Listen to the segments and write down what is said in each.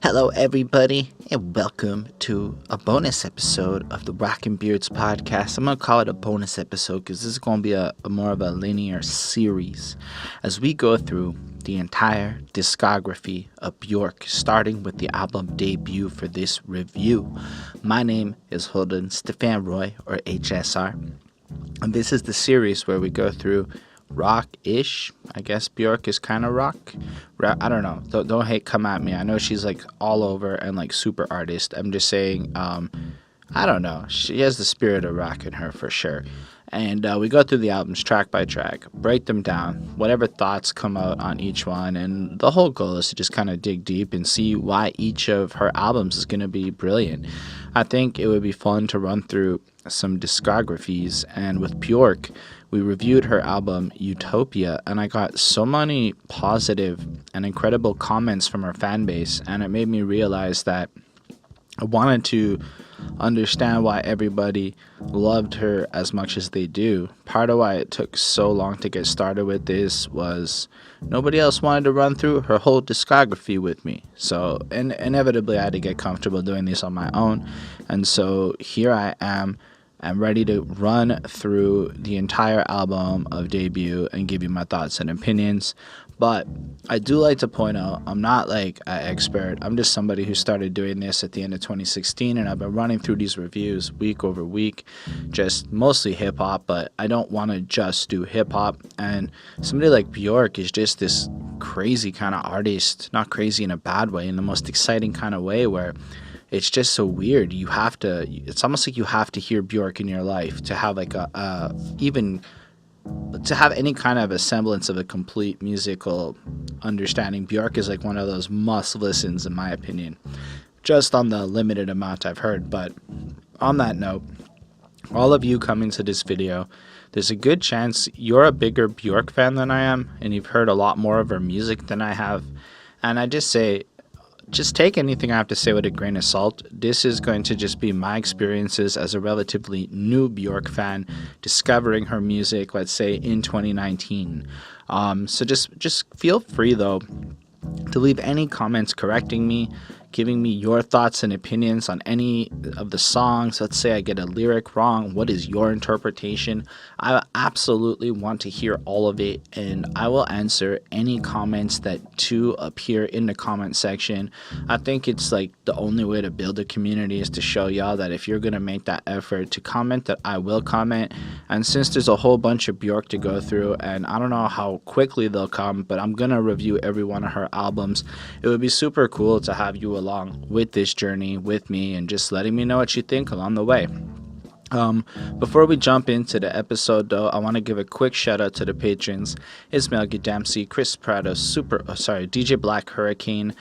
Hello, everybody, and welcome to a bonus episode of the Rock and Beards podcast. I'm going to call it a bonus episode because this is going to be a more of a linear series as we go through the entire discography of Björk, starting with the album debut for this review. My name is Holden Stephan Roy, or HSR, and this is the series where we go through rock-ish. I guess Björk is kind of rock. I don't know. Don't hate. Come at me. I know she's like all over and like super artist. I'm just saying. I don't know. She has the spirit of rock in her for sure. And we go through the albums track by track, break them down, whatever thoughts come out on each one. And the whole goal is to just kind of dig deep and see why each of her albums is going to be brilliant. I think it would be fun to run through some discographies. And with Björk, we reviewed her album Utopia, and I got so many positive and incredible comments from her fan base, and it made me realize that I wanted to understand why everybody loved her as much as they do. Part of why it took so long to get started with this was nobody else wanted to run through her whole discography with me. So inevitably I had to get comfortable doing this on my own. And so here I am. I'm ready to run through the entire album of debut and give you my thoughts and opinions. But I do like to point out, I'm not like an expert. I'm just somebody who started doing this at the end of 2016, and I've been running through these reviews week over week, just mostly hip-hop, but I don't want to just do hip-hop. And somebody like Björk is just this crazy kind of artist, not crazy in a bad way, in the most exciting kind of way where it's just so weird. It's almost like you have to hear Björk in your life to have like even to have any kind of a semblance of a complete musical understanding. Björk is like one of those must listens in my opinion, just on the limited amount I've heard. But on that note, all of you coming to this video, there's a good chance you're a bigger Björk fan than I am, and you've heard a lot more of her music than I have. And I just say, just take anything I have to say with a grain of salt. This is going to just be my experiences as a relatively new Björk fan discovering her music, let's say, in 2019. So just feel free, though, to leave any comments correcting me, giving me your thoughts and opinions on any of the songs. Let's say I get a lyric wrong. What is your interpretation? I absolutely want to hear all of it, and I will answer any comments that do appear in the comment section. I think it's like the only way to build a community is to show y'all that if you're going to make that effort to comment, that I will comment. And since there's a whole bunch of Björk to go through, and I don't know how quickly they'll come, but I'm going to review every one of her albums. It would be super cool to have you along with this journey with me and just letting me know what you think along the way. Before we jump into the episode, though, I want to give a quick shout out to the patrons: Ismail Gadamsi, Chris Prado, DJ Black Hurricane,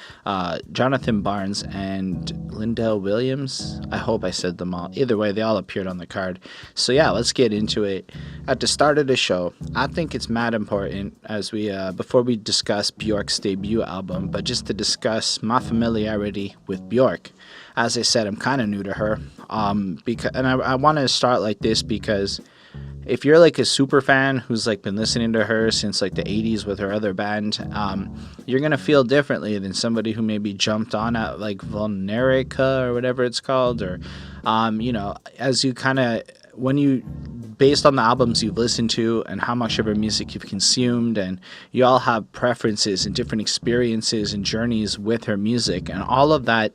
Jonathan Barnes, and Lindell Williams. I hope I said them all. Either way, they all appeared on the card. So yeah, let's get into it. At the start of the show, I think it's mad important as we before we discuss Björk's debut album, but just to discuss my familiarity with Björk. As I said, I'm kind of new to her, I want to start like this because if you're like a super fan who's like been listening to her since like the 80s with her other band, you're going to feel differently than somebody who maybe jumped on at like Vulnerica or whatever it's called, or, as you kind of, based on the albums you've listened to and how much of her music you've consumed, and you all have preferences and different experiences and journeys with her music, and all of that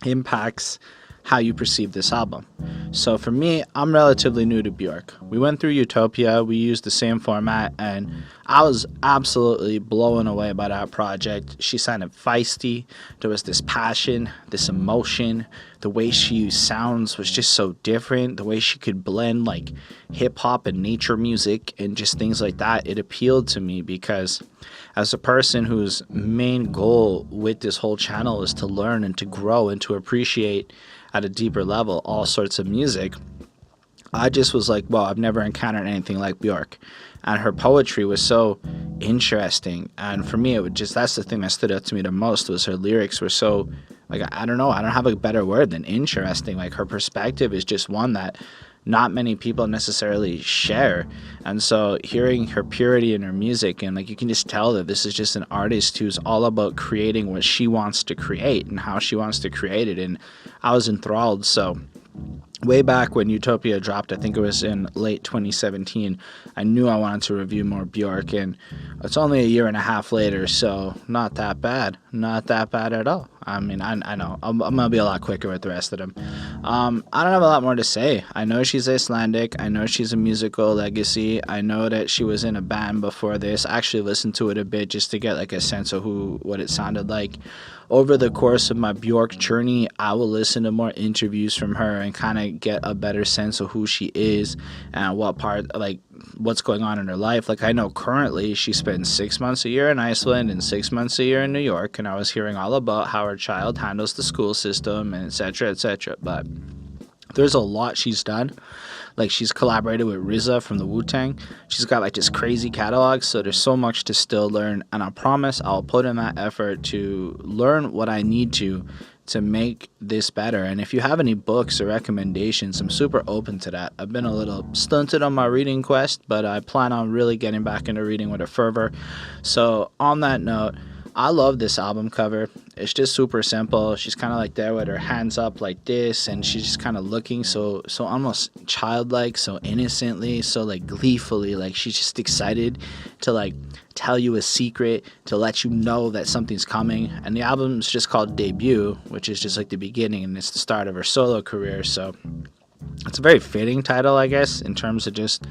impacts how you perceive this album. So for me, I'm relatively new to Björk. We went through Utopia, we used the same format, and I was absolutely blown away by that project. She sounded feisty, there was this passion, this emotion, the way she sounds was just so different, the way she could blend like hip-hop and nature music and just things like that. It appealed to me because as a person whose main goal with this whole channel is to learn and to grow and to appreciate at a deeper level all sorts of music, I just was like, well, I've never encountered anything like Björk. And her poetry was so interesting. And for me, that's the thing that stood out to me the most, was her lyrics were so, like, I don't know, I don't have a better word than interesting. Like, her perspective is just one that not many people necessarily share. And so hearing her purity in her music, and like you can just tell that this is just an artist who's all about creating what she wants to create and how she wants to create it. And I was enthralled. So way back when Utopia dropped, I think it was in late 2017, I knew I wanted to review more Björk, and it's only a year and a half later, so not that bad. Not that bad at all. I mean, I know. I'm going to be a lot quicker with the rest of them. I don't have a lot more to say. I know she's Icelandic. I know she's a musical legacy. I know that she was in a band before this. I actually listened to it a bit just to get like a sense of what it sounded like. Over the course of my Björk journey, I will listen to more interviews from her and kind of get a better sense of who she is and what's going on in her life. Like, I know currently she spends 6 months a year in Iceland and 6 months a year in New York, and I was hearing all about how her child handles the school system and etc., etc. But there's a lot she's done. Like, she's collaborated with RZA from the Wu-Tang. She's got like this crazy catalog, so there's so much to still learn, and I promise I'll put in that effort to learn what I need to make this better. And if you have any books or recommendations, I'm super open to that. I've been a little stunted on my reading quest, but I plan on really getting back into reading with a fervor. So on that note, I love this album cover. It's just super simple. She's kind of like there with her hands up like this, and she's just kind of looking so almost childlike, so innocently, so like gleefully, like she's just excited to like tell you a secret, to let you know that something's coming. And the album's just called Debut, which is just like the beginning, and it's the start of her solo career. So it's a very fitting title, I guess, in terms of just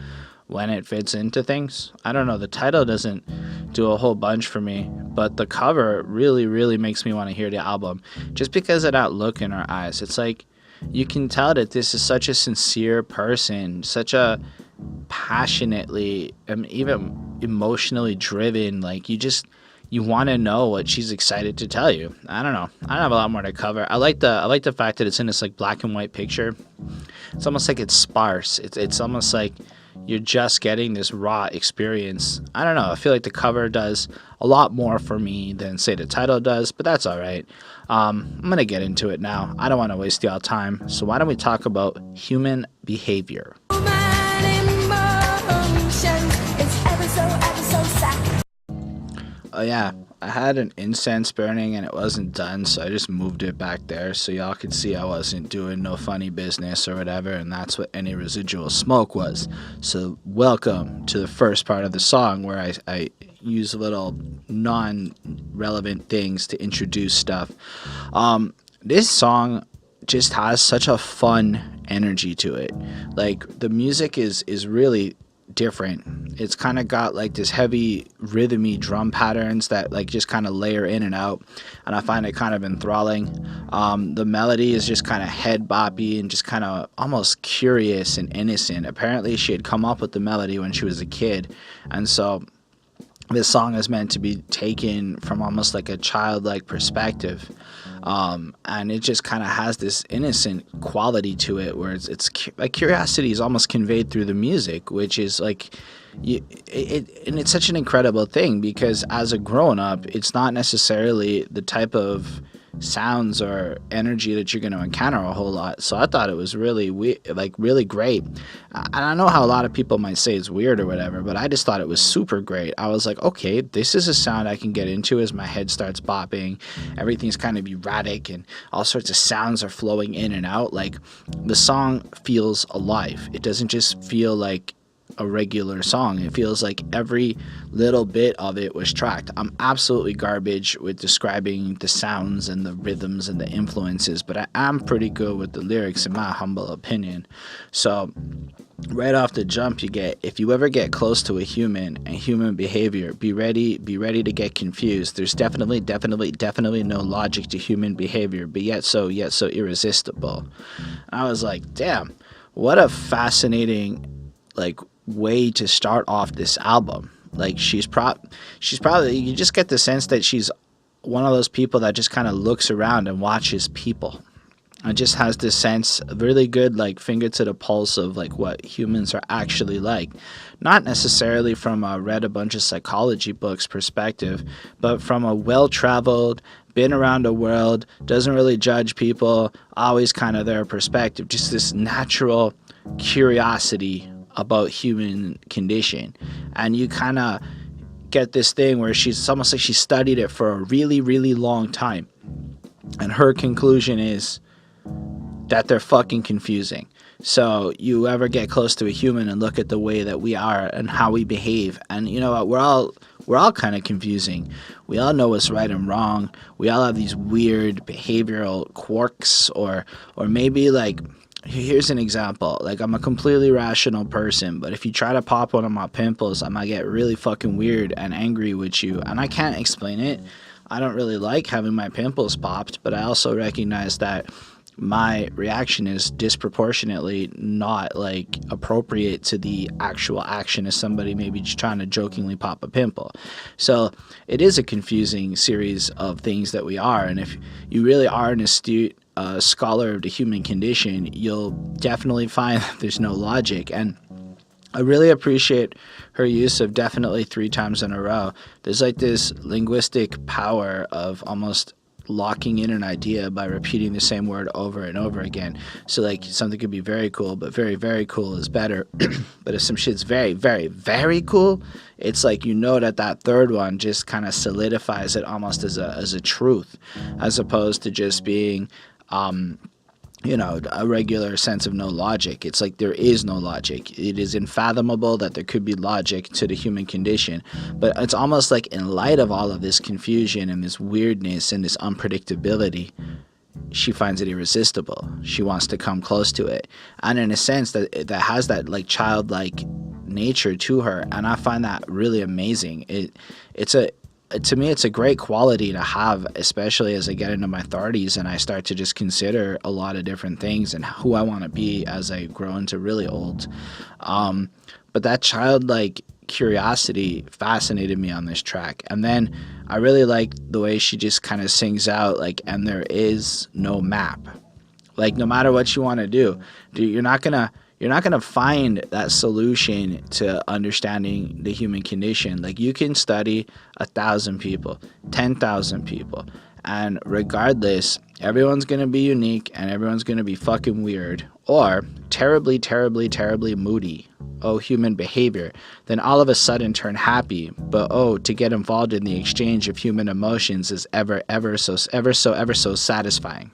when it fits into things. I don't know, the title doesn't do a whole bunch for me, but the cover really, really makes me want to hear the album, just because of that look in her eyes. It's like you can tell that this is such a sincere person, such a passionately, even emotionally driven, like you want to know what she's excited to tell you. I don't know. I don't have a lot more to cover. I like the fact that it's in this like black and white picture. It's almost like it's sparse. It's almost like you're just getting this raw experience. I don't know. I feel like the cover does a lot more for me than, say, the title does, but that's all right. I'm going to get into it now. I don't want to waste y'all time. So why don't we talk about human behavior? Oh, yeah. I had an incense burning and it wasn't done, so I just moved it back there so y'all could see I wasn't doing no funny business or whatever, and that's what any residual smoke was. So welcome to the first part of the song where I use little non-relevant things to introduce stuff. This song just has such a fun energy to it. Like, the music is really different. It's kind of got like this heavy rhythmy drum patterns that like just kind of layer in and out, and I find it kind of enthralling. The melody is just kind of head boppy and just kind of almost curious and innocent. Apparently she had come up with the melody when she was a kid, and so this song is meant to be taken from almost like a childlike perspective. And it just kind of has this innocent quality to it where it's like curiosity is almost conveyed through the music, which is like, and it's such an incredible thing because as a grown-up, it's not necessarily the type of sounds or energy that you're going to encounter a whole lot. So I thought it was really really great. And I know how a lot of people might say it's weird or whatever, but I just thought it was super great. I was like, okay, this is a sound I can get into as my head starts bopping. Everything's kind of erratic and all sorts of sounds are flowing in and out. Like, the song feels alive. It doesn't just feel like a regular song. It feels like every little bit of it was tracked. I'm absolutely garbage with describing the sounds and the rhythms and the influences, but I am pretty good with the lyrics in my humble opinion. So right off the jump, you get, if you ever get close to a human and human behavior, be ready to get confused. There's definitely no logic to human behavior, but yet so irresistible. I was like, damn, what a fascinating way to start off this album. Like, she's probably, you just get the sense that she's one of those people that just kind of looks around and watches people and just has this sense, really good finger to the pulse of what humans are actually like. Not necessarily from a read a bunch of psychology books perspective, but from a well-traveled, been around the world, doesn't really judge people, always kind of their perspective, just this natural curiosity about human condition. And you kind of get this thing where it's almost like she studied it for a really, really long time. And her conclusion is that they're fucking confusing. So you ever get close to a human and look at the way that we are and how we behave, and you know what, we're all kind of confusing. We all know what's right and wrong. We all have these weird behavioral quirks, or maybe like, here's an example. Like, I'm a completely rational person, but if you try to pop one of my pimples, I might get really fucking weird and angry with you, and I can't explain it. I don't really like having my pimples popped, but I also recognize that my reaction is disproportionately not like appropriate to the actual action of somebody maybe just trying to jokingly pop a pimple. So it is a confusing series of things that we are, and if you really are an astute scholar of the human condition, you'll definitely find that there's no logic. And I really appreciate her use of definitely 3 times in a row. There's like this linguistic power of almost locking in an idea by repeating the same word over and over again. So like, something could be very cool, but very, very cool is better. But if some shit's very, very, very cool, it's like, you know, that third one just kind of solidifies it almost as a truth, as opposed to just being you know, a regular sense of no logic. It's like there is no logic. It is unfathomable that there could be logic to the human condition. But it's almost like, in light of all of this confusion and this weirdness and this unpredictability, she finds it irresistible. She wants to come close to it. And in a sense, that has that like childlike nature to her. And I find that really amazing. To me, it's a great quality to have, especially as I get into my 30s and I start to just consider a lot of different things and who I want to be as I grow into really old. But that childlike curiosity fascinated me on this track. And then I really like the way she just kind of sings out, like, and there is no map. Like, no matter what you want to do, you're not gonna find that solution to understanding the human condition. Like, you can study 1,000 people, 10,000 people, and regardless, everyone's going to be unique and everyone's going to be fucking weird or terribly, terribly, terribly moody. Oh, human behavior. Then all of a sudden turn happy. But oh, to get involved in the exchange of human emotions is ever so satisfying.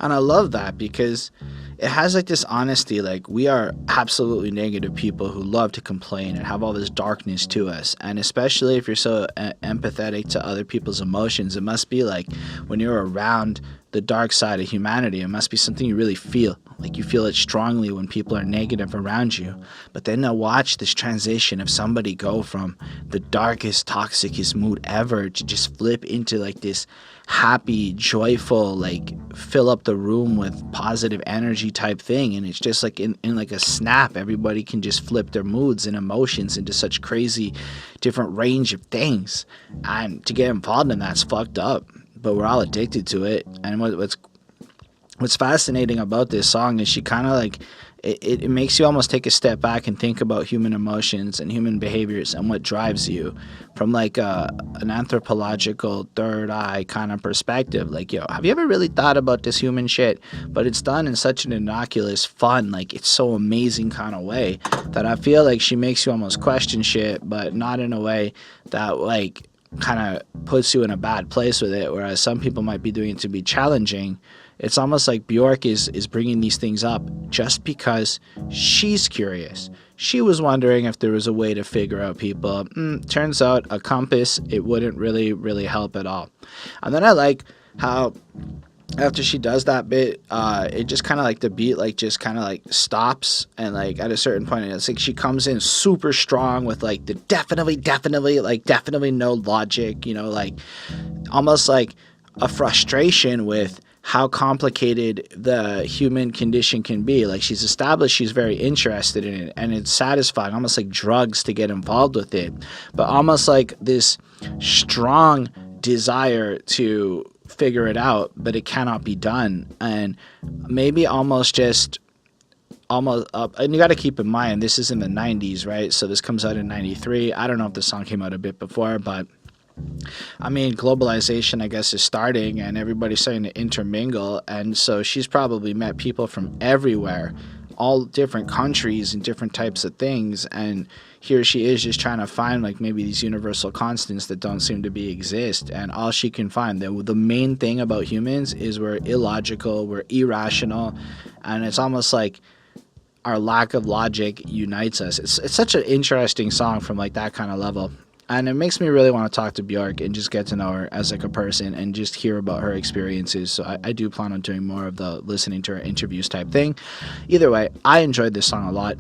And I love that because it has like this honesty. Like, we are absolutely negative people who love to complain and have all this darkness to us. And especially if you're so empathetic to other people's emotions, it must be like, when you're around the dark side of humanity, it must be something you really feel. Like, you feel it strongly when people are negative around you. But then they'll watch this transition of somebody go from the darkest, toxicest mood ever to just flip into like this happy, joyful, like fill up the room with positive energy type thing. And it's just like in like a snap, everybody can just flip their moods and emotions into such crazy different range of things. And to get involved in that's fucked up, but we're all addicted to it. And what's fascinating about this song is she kind of like, it makes you almost take a step back and think about human emotions and human behaviors and what drives you from like an anthropological third eye kind of perspective. Like, yo, have you ever really thought about this human shit? But it's done in such an innocuous, fun, like it's so amazing kind of way that I feel like she makes you almost question shit, but not in a way that like kind of puts you in a bad place with it, whereas some people might be doing it to be challenging. It's almost like Björk is bringing these things up just because she's curious. She was wondering if there was a way to figure out people. Turns out a compass, it wouldn't really help at all. And then I like how after she does that bit, it just kind of like the beat like just kind of like stops, and like at a certain point it's like she comes in super strong with like the definitely no logic, you know, like almost like a frustration with how complicated the human condition can be. Like, she's established she's very interested in it, and it's satisfying, almost like drugs to get involved with it, but almost like this strong desire to figure it out, but it cannot be done. And maybe and you got to keep in mind, this is in the 90s, right? So this comes out in 93. I don't know if the song came out a bit before, but I mean, globalization, I guess, is starting and everybody's starting to intermingle. And so she's probably met people from everywhere all different countries and different types of things, and here she is just trying to find like maybe these universal constants that don't seem to be exist, and all she can find, the main thing about humans is we're illogical, we're irrational, and it's almost like our lack of logic unites us. It's such an interesting song from like that kind of level. And it makes me really want to talk to Björk and just get to know her as like a person and just hear about her experiences. So I do plan on doing more of the listening to her interviews type thing. Either way, I enjoyed this song a lot.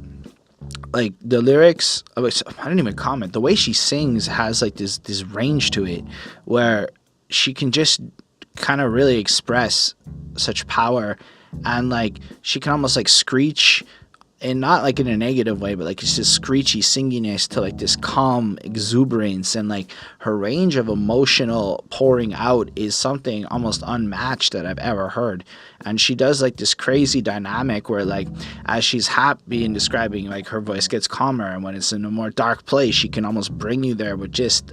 Like the lyrics, I didn't even comment. The way she sings has like this range to it where she can just kind of really express such power, and like she can almost like screech, and not like in a negative way, but like it's just screechy singiness to like this calm exuberance, and like her range of emotional pouring out is something almost unmatched that I've ever heard. And she does like this crazy dynamic where like as she's happy and describing, like her voice gets calmer, and when it's in a more dark place she can almost bring you there with just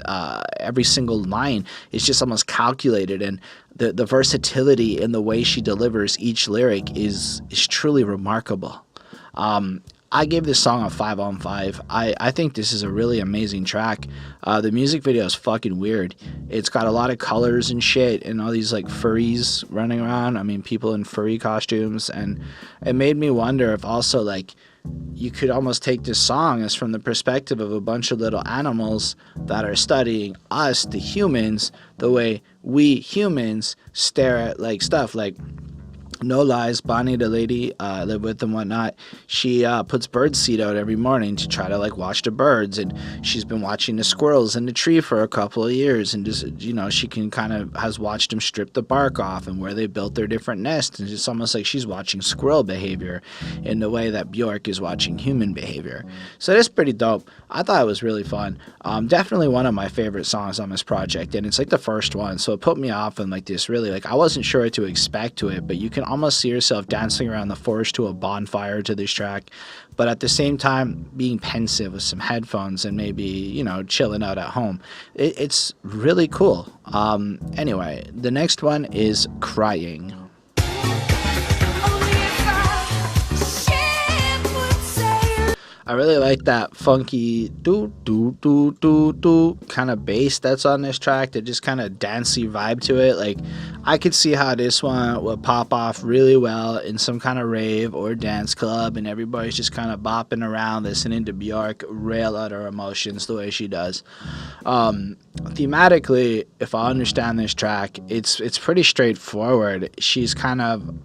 every single line is just almost calculated, and the versatility in the way she delivers each lyric is truly remarkable. I gave this song a 5 on 5. I think this is a really amazing track. The music video is fucking weird. It's got a lot of colors and shit and all these like furries running around. I mean, people in furry costumes, and it made me wonder if also like you could almost take this song as from the perspective of a bunch of little animals that are studying us, the humans, the way we humans stare at like stuff like, no lies, Bonnie the lady I live with and whatnot, she puts bird seed out every morning to try to like watch the birds, and she's been watching the squirrels in the tree for a couple of years, and just, you know, she can kind of has watched them strip the bark off and where they built their different nests, and it's almost like she's watching squirrel behavior in the way that Björk is watching human behavior. So that's pretty dope. I thought it was really fun. Definitely one of my favorite songs on this project, and it's like the first one, so it put me off in like this really, like I wasn't sure what to expect to it, but you can almost see yourself dancing around the forest to a bonfire to this track, but at the same time being pensive with some headphones and maybe, you know, chilling out at home. It's really cool. Anyway, the next one is Crying. I really like that funky do do do do do kind of bass that's on this track, that just kind of dancey vibe to it. Like I could see how this one would pop off really well in some kind of rave or dance club, and everybody's just kind of bopping around listening to Björk rail out her emotions the way she does. Thematically, if I understand this track, it's pretty straightforward. She's kind of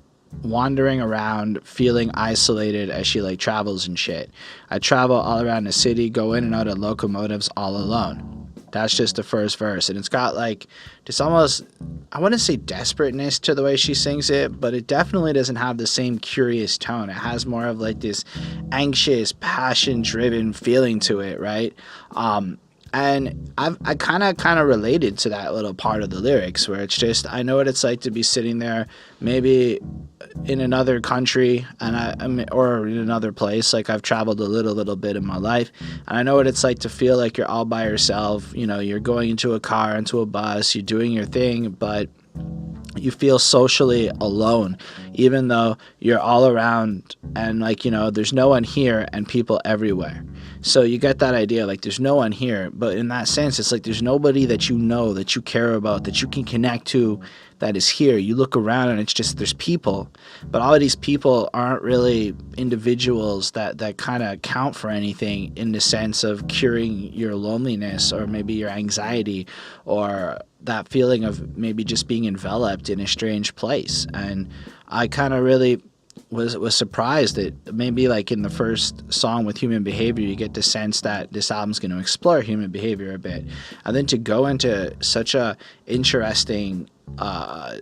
wandering around feeling isolated as she like travels and shit. I travel all around the city, go in and out of locomotives all alone. That's just the first verse, and it's got like this almost, I wouldn't say desperateness to the way she sings it, but it definitely doesn't have the same curious tone. It has more of like this anxious, passion driven feeling to it, right? And I kind of related to that little part of the lyrics where it's just, I know what it's like to be sitting there maybe in another country or in another place. Like I've traveled a little bit in my life, and I know what it's like to feel like you're all by yourself. You know, you're going into a car, into a bus, you're doing your thing, but you feel socially alone, even though you're all around and like, you know, there's no one here and people everywhere. So you get that idea, like there's no one here, but in that sense, it's like there's nobody that you know, that you care about, that you can connect to, that is here. You look around and it's just, there's people, but all of these people aren't really individuals that kind of count for anything in the sense of curing your loneliness or maybe your anxiety or that feeling of maybe just being enveloped in a strange place. And I kind of really was surprised that maybe like in the first song with Human Behavior, you get the sense that this album's going to explore human behavior a bit, and then to go into such a interesting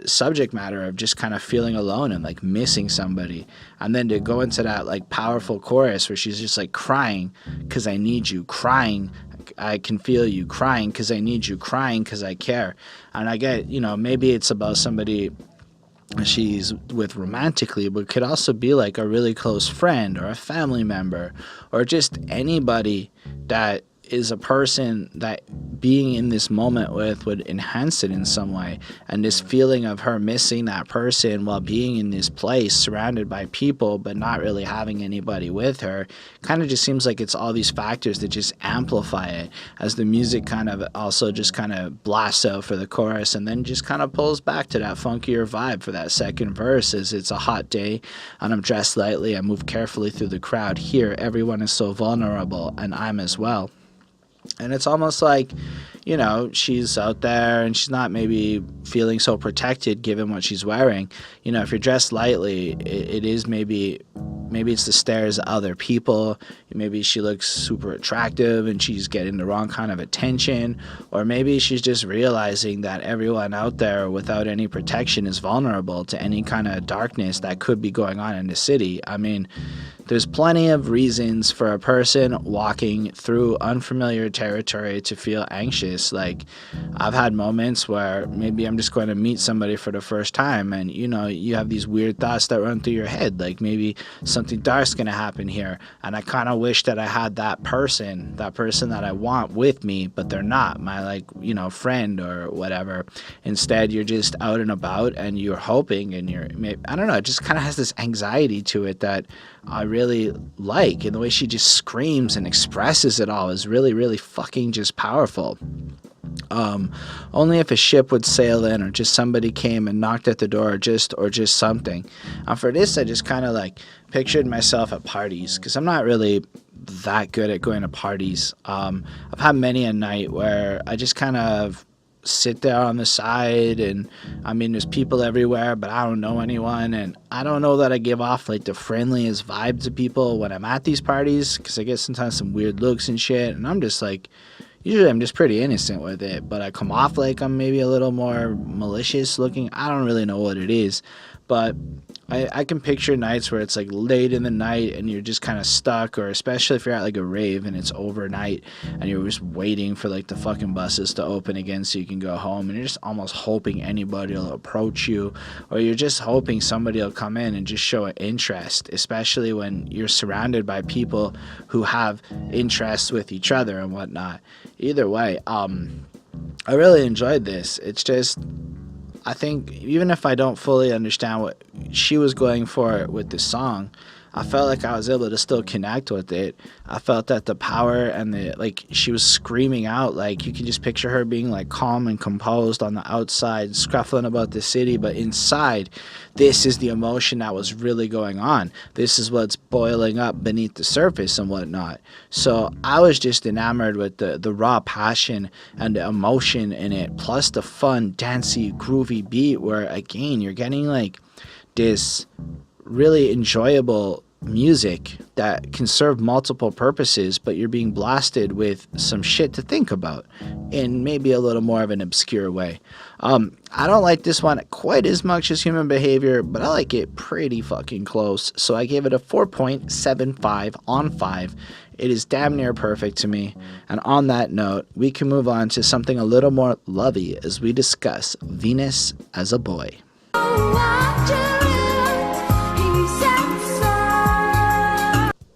subject matter of just kind of feeling alone and like missing somebody, and then to go into that like powerful chorus where she's just like crying because I need you, crying I can feel you, crying because I need you, crying because I care. And I get, you know, maybe it's about somebody she's with romantically, but it could also be like a really close friend or a family member or just anybody that is a person that being in this moment with would enhance it in some way. And this feeling of her missing that person while being in this place surrounded by people but not really having anybody with her kind of just seems like it's all these factors that just amplify it, as the music kind of also just kind of blasts out for the chorus and then just kind of pulls back to that funkier vibe for that second verse. As it's a hot day and I'm dressed lightly, I move carefully through the crowd. Here everyone is so vulnerable and I'm as well. And it's almost like, you know, she's out there and she's not maybe feeling so protected given what she's wearing. You know, if you're dressed lightly, it is maybe it's the stares of other people. Maybe she looks super attractive and she's getting the wrong kind of attention. Or maybe she's just realizing that everyone out there without any protection is vulnerable to any kind of darkness that could be going on in the city. I mean, there's plenty of reasons for a person walking through unfamiliar territory to feel anxious. Like, I've had moments where maybe I'm just going to meet somebody for the first time and, you know, you have these weird thoughts that run through your head. Like, maybe something dark's going to happen here. And I kind of wish that I had that person that I want with me, but they're not my, like, you know, friend or whatever. Instead, you're just out and about and you're hoping and I don't know, it just kind of has this anxiety to it that I really like, and the way she just screams and expresses it all is really, really fucking just powerful. Only if a ship would sail in or just somebody came and knocked at the door or just something. For this, I just kind of like pictured myself at parties, because I'm not really that good at going to parties. I've had many a night where I just kind of sit there on the side and I mean there's people everywhere but I don't know anyone, and I don't know that I give off like the friendliest vibe to people when I'm at these parties, because I get sometimes some weird looks and shit, and I'm just like, usually I'm just pretty innocent with it, but I come off like I'm maybe a little more malicious looking. I don't really know what it is, but I can picture nights where it's like late in the night and you're just kind of stuck, or especially if you're at like a rave and it's overnight and you're just waiting for like the fucking buses to open again so you can go home, and you're just almost hoping anybody will approach you, or you're just hoping somebody will come in and just show an interest, especially when you're surrounded by people who have interests with each other and whatnot. Either way, I really enjoyed this. It's just, I think even if I don't fully understand what she was going for with this song, I felt like I was able to still connect with it. I felt that the power and the, like, she was screaming out, like, you can just picture her being like calm and composed on the outside, scruffling about the city, but inside, this is the emotion that was really going on. This is what's boiling up beneath the surface and whatnot. So I was just enamored with the raw passion and the emotion in it, plus the fun, dancey, groovy beat where, again, you're getting like this really enjoyable music that can serve multiple purposes, but you're being blasted with some shit to think about in maybe a little more of an obscure way. I don't like this one quite as much as Human Behavior, but I like it pretty fucking close, so I gave it a 4.75 on 5. It is damn near perfect to me. And on that note, we can move on to something a little more lovey as we discuss Venus as a Boy.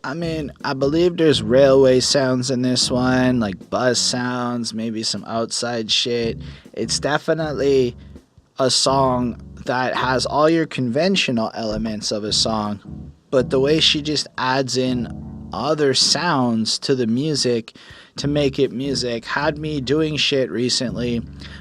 I mean, I believe there's railway sounds in this one, like bus sounds, maybe some outside shit. It's definitely a song that has all your conventional elements of a song, but the way she just adds in other sounds to the music to make it music had me doing shit recently,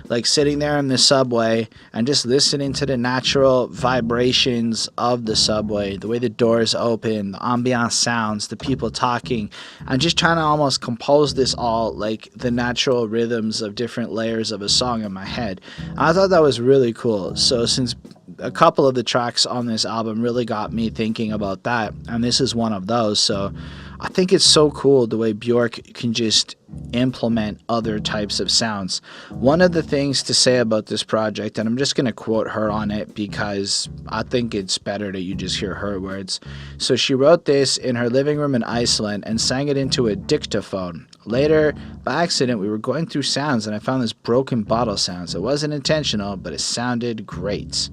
like sitting there in the subway and just listening to the natural vibrations of the subway, the way the doors open, the ambient sounds, the people talking, and just trying to almost compose this all like the natural rhythms of different layers of a song in my head. I thought that was really cool. So since a couple of the tracks on this album really got me thinking about that, and this is one of those, so I think it's so cool the way Björk can just implement other types of sounds. One of the things to say about this project, and I'm just going to quote her on it because I think it's better that you just hear her words. So she wrote this in her living room in Iceland and sang it into a dictaphone. Later, by accident, we were going through sounds and I found this broken bottle sounds. It wasn't intentional, but it sounded great.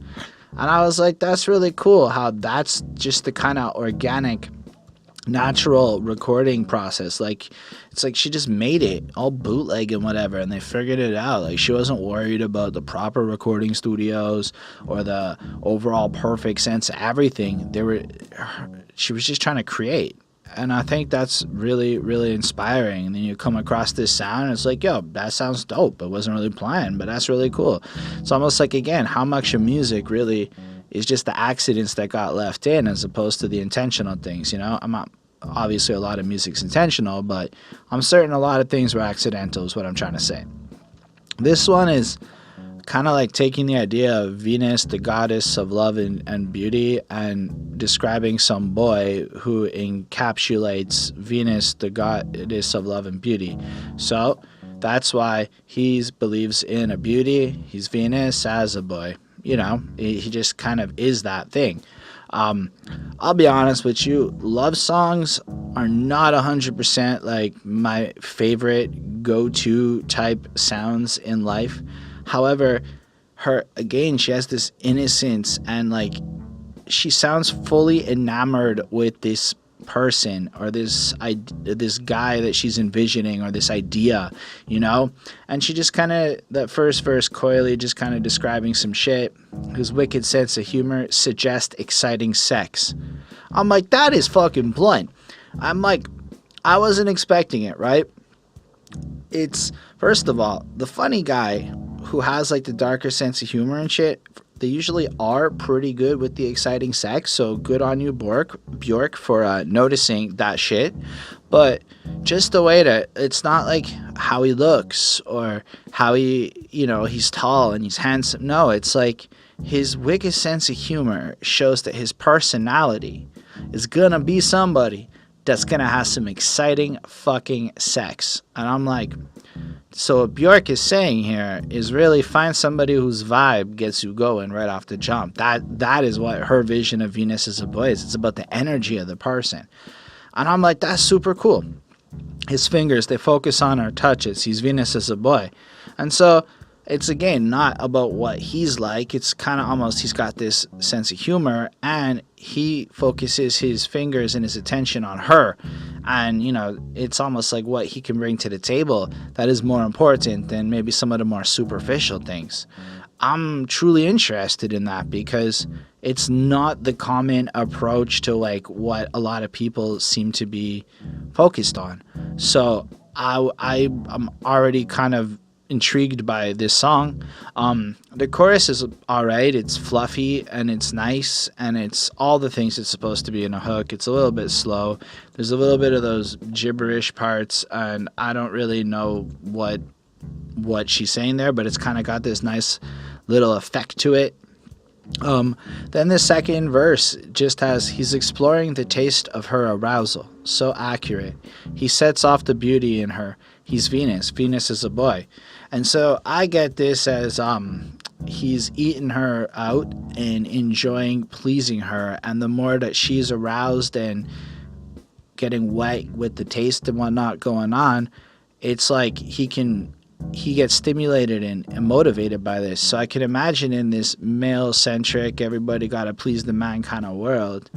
And I was like, that's really cool how that's just the kind of organic natural recording process. Like, it's like she just made it all bootleg and whatever, and they figured it out. Like, she wasn't worried about the proper recording studios or the overall perfect sense of everything. She was just trying to create. And I think that's really, really inspiring. And then you come across this sound, and it's like, yo, that sounds dope. It wasn't really planned, but that's really cool. It's almost like, again, how much of music really is just the accidents that got left in as opposed to the intentional things, you know? I'm not, obviously a lot of music's intentional, but I'm certain a lot of things were accidental is what I'm trying to say. This one is kind of like taking the idea of Venus, the goddess of love and beauty, and describing some boy who encapsulates Venus, the goddess of love and beauty. So that's why he believes in a beauty. He's Venus as a boy. You know, he just kind of is that thing. I'll be honest with you, love songs are not 100% like my favorite go-to type sounds in life. However, she has this innocence, and like, she sounds fully enamored with this person or this guy that she's envisioning, or this idea, you know? And she just kind of, that first verse, coyly just kind of describing some shit. His wicked sense of humor suggests exciting sex. I'm like, that is fucking blunt. I'm like, I wasn't expecting it, right? It's, first of all, the funny guy who has like the darker sense of humor and shit, they usually are pretty good with the exciting sex. So good on you, Björk, for noticing that shit. But just the way that it's not like how he looks or how he's tall and he's handsome. No, it's like his wicked sense of humor shows that his personality is gonna be somebody that's gonna have some exciting fucking sex. And I'm like, so what Björk is saying here is really find somebody whose vibe gets you going right off the jump. That is what her vision of Venus as a boy is. It's about the energy of the person. And I'm like, that's super cool. His fingers, they focus on her touches. He's Venus as a boy. And so it's, again, not about what he's like. It's kind of almost, he's got this sense of humor, and he focuses his fingers and his attention on her. And, you know, it's almost like what he can bring to the table that is more important than maybe some of the more superficial things. I'm truly interested in that because it's not the common approach to like what a lot of people seem to be focused on. So I'm already kind of intrigued by this song. The chorus is alright. It's fluffy and it's nice and it's all the things it's supposed to be in a hook. It's a little bit slow. There's a little bit of those gibberish parts, and I don't really know what she's saying there, but it's kind of got this nice little effect to it. Then the second verse just has, he's exploring the taste of her arousal. So accurate. He sets off the beauty in her. He's Venus. Venus is a boy. And so I get this as he's eating her out and enjoying pleasing her. And the more that she's aroused and getting wet with the taste and whatnot going on, it's like he gets stimulated and motivated by this. So I can imagine in this male-centric, everybody gotta please the man kind of world,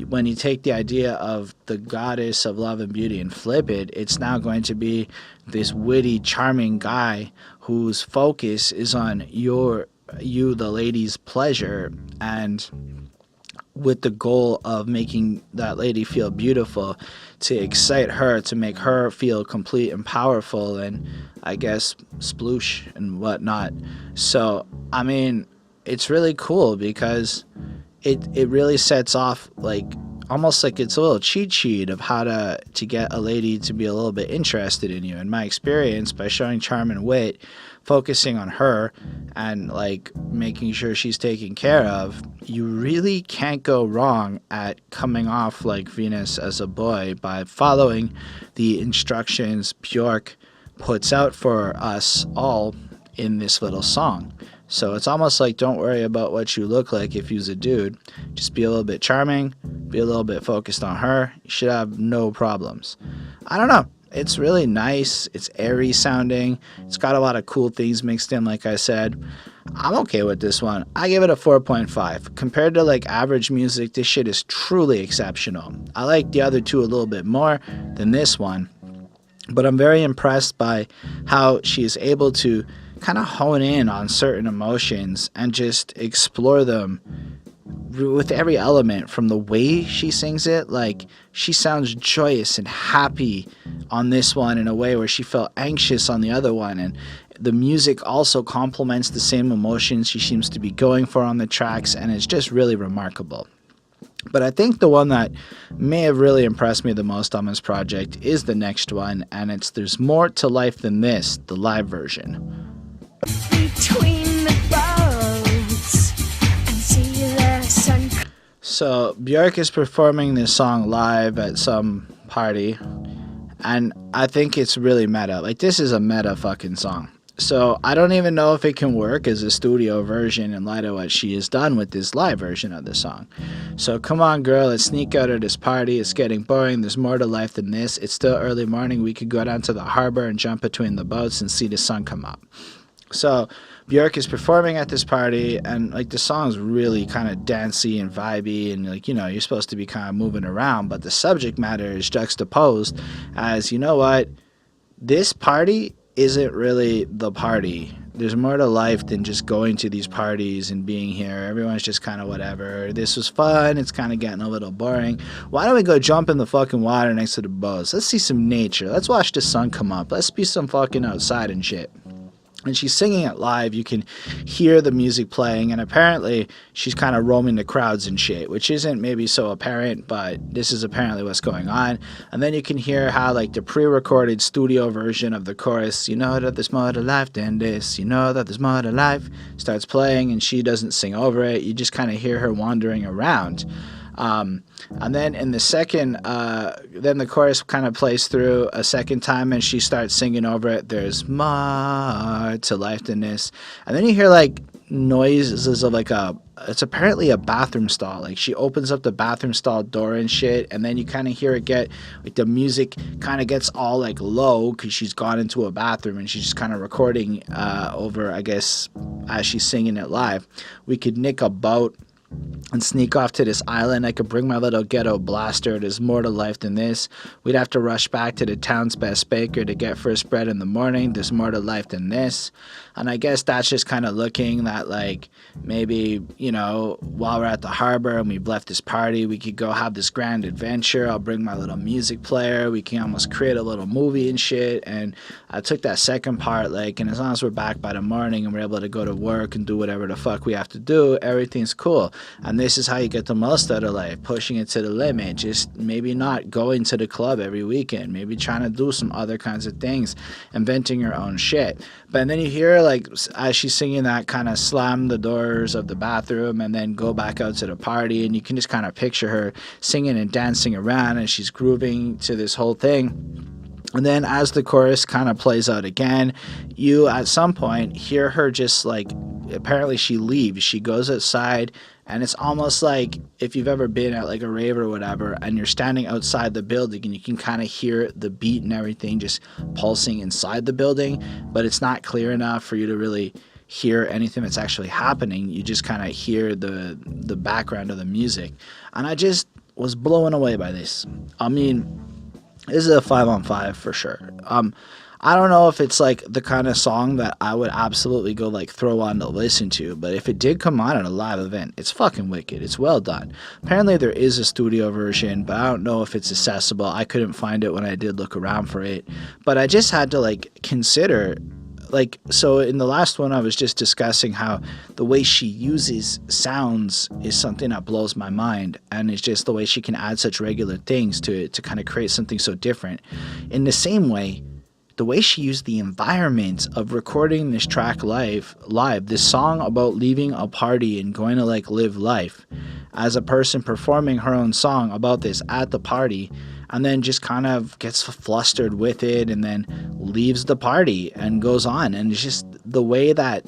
when you take the idea of the goddess of love and beauty and flip it, it's now going to be this witty, charming guy whose focus is on you, the lady's pleasure, and with the goal of making that lady feel beautiful, to excite her, to make her feel complete and powerful, and I guess sploosh and whatnot. So, I mean, it's really cool because it really sets off like almost like it's a little cheat sheet of how to get a lady to be a little bit interested in you. In my experience, by showing charm and wit, focusing on her and like making sure she's taken care of, you really can't go wrong at coming off like Venus as a boy by following the instructions Björk puts out for us all in this little song. So it's almost like, don't worry about what you look like if you're a dude. Just be a little bit charming, be a little bit focused on her. You should have no problems. I don't know. It's really nice. It's airy sounding. It's got a lot of cool things mixed in, like I said. I'm okay with this one. I give it a 4.5. Compared to like average music, this shit is truly exceptional. I like the other two a little bit more than this one, but I'm very impressed by how she is able to kind of hone in on certain emotions and just explore them with every element. From the way she sings it, like she sounds joyous and happy on this one in a way where she felt anxious on the other one, and the music also complements the same emotions she seems to be going for on the tracks, and it's just really remarkable. But I think the one that may have really impressed me the most on this project is the next one, and it's There's More to Life Than This, the live version. Between the boats and see the sun. So Björk is performing this song live at some party, and I think it's really meta. Like, this is a meta fucking song. So I don't even know if it can work as a studio version in light of what she has done with this live version of the song. So come on, girl, let's sneak out of this party. It's getting boring. There's more to life than this. It's still early morning. We could go down to the harbor and jump between the boats and see the sun come up. So Björk is performing at this party, and like the song's really kind of dancey and vibey, and like, you know, you're supposed to be kind of moving around, but the subject matter is juxtaposed as, you know what, this party isn't really the party. There's more to life than just going to these parties and being here. Everyone's just kind of whatever. This was fun. It's kind of getting a little boring. Why don't we go jump in the fucking water next to the boats? Let's see some nature. Let's watch the sun come up. Let's be some fucking outside and shit. And she's singing it live. You can hear the music playing, and apparently she's kind of roaming the crowds and shit, which isn't maybe so apparent, but this is apparently what's going on. And then you can hear how like the pre-recorded studio version of the chorus, you know that there's more to life than this, you know that there's more to life, starts playing, and she doesn't sing over it. You just kind of hear her wandering around. And then in the second, then the chorus kind of plays through a second time, and she starts singing over it. There's more to life than this. And then you hear like noises of like it's apparently a bathroom stall. Like she opens up the bathroom stall door and shit, and then you kind of hear it get, like the music kind of gets all like low because she's gone into a bathroom and she's just kind of recording over, I guess, as she's singing it live. We could nick a boat and sneak off to this island. I could bring my little ghetto blaster. There's more to life than this. We'd have to rush back to the town's best baker to get first bread in the morning. There's more to life than this. And I guess that's just kind of looking that like maybe, you know, while we're at the harbor and we've left this party, we could go have this grand adventure. I'll bring my little music player. We can almost create a little movie and shit. And I took that second part, like, and as long as we're back by the morning and we're able to go to work and do whatever the fuck we have to do, everything's cool. And this is how you get the most out of life, pushing it to the limit. Just maybe not going to the club every weekend, maybe trying to do some other kinds of things, inventing your own shit. But then you hear, like, as she's singing that, kind of slam the doors of the bathroom and then go back out to the party, and you can just kind of picture her singing and dancing around, and she's grooving to this whole thing. And then as the chorus kind of plays out again, you at some point hear her just like, apparently she leaves. She goes outside, and it's almost like if you've ever been at like a rave or whatever, and you're standing outside the building and you can kind of hear the beat and everything just pulsing inside the building, but it's not clear enough for you to really hear anything that's actually happening. You just kind of hear the background of the music. And I just was blown away by this. I mean, this is a 5 on 5 for sure. I don't know if it's like the kind of song that I would absolutely go like throw on to listen to, but if it did come on at a live event, it's fucking wicked. It's well done. Apparently there is a studio version, but I don't know if it's accessible. I couldn't find it when I did look around for it, but I just had to like consider, like, so in the last one I was just discussing how the way she uses sounds is something that blows my mind, and it's just the way she can add such regular things to it to kind of create something so different. In the same way, the way she used the environment of recording this track live, this song about leaving a party and going to like live life, as a person performing her own song about this at the party, and then just kind of gets flustered with it and then leaves the party and goes on. And it's just the way that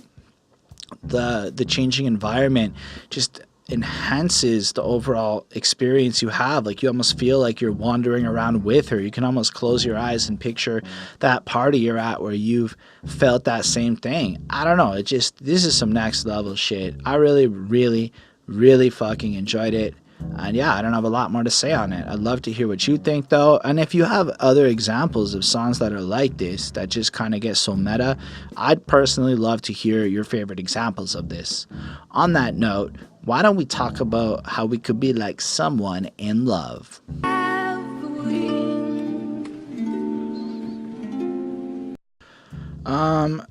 the changing environment just enhances the overall experience you have. Like, you almost feel like you're wandering around with her. You can almost close your eyes and picture that party you're at where you've felt that same thing. I don't know. This is some next level shit. I really, really, really fucking enjoyed it. And yeah, I don't have a lot more to say on it. I'd love to hear what you think, though. And if you have other examples of songs that are like this, that just kind of get so meta, I'd personally love to hear your favorite examples of this. On that note, why don't we talk about how we could be like someone in love?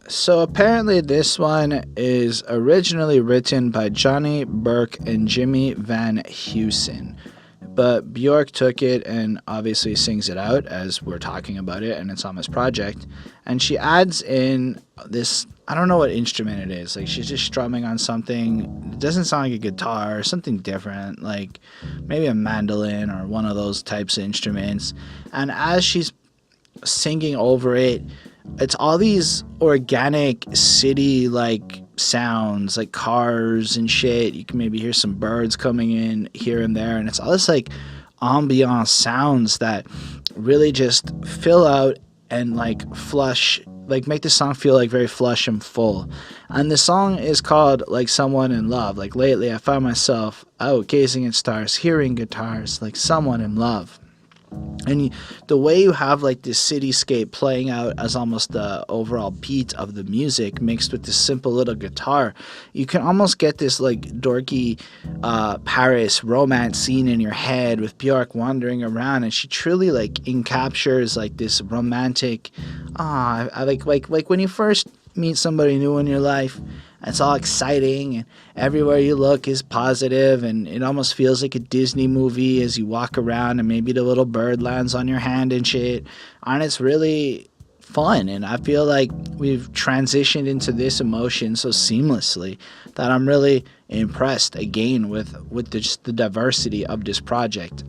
So apparently this one is originally written by Johnny Burke and Jimmy Van Heusen. But Björk took it and obviously sings it out as we're talking about it, and it's on this project. And she adds in this, I don't know what instrument it is. Like, she's just strumming on something. It doesn't sound like a guitar, something different, like maybe a mandolin or one of those types of instruments. And as she's singing over it, it's all these organic city like sounds, like cars and shit. You can maybe hear some birds coming in here and there, and it's all this like ambient sounds that really just fill out and like flush, like make the song feel like very flush and full. And the song is called like Someone in Love. Like, lately I found myself out gazing at stars, hearing guitars, like someone in love. And the way you have like this cityscape playing out as almost the overall beat of the music mixed with this simple little guitar, you can almost get this like dorky Paris romance scene in your head with Björk wandering around, and she truly like encaptures like this romantic, I like when you first meet somebody new in your life. It's all exciting, and everywhere you look is positive, and it almost feels like a Disney movie as you walk around, and maybe the little bird lands on your hand and shit. And it's really fun, and I feel like we've transitioned into this emotion so seamlessly that I'm really impressed again with just the diversity of this project.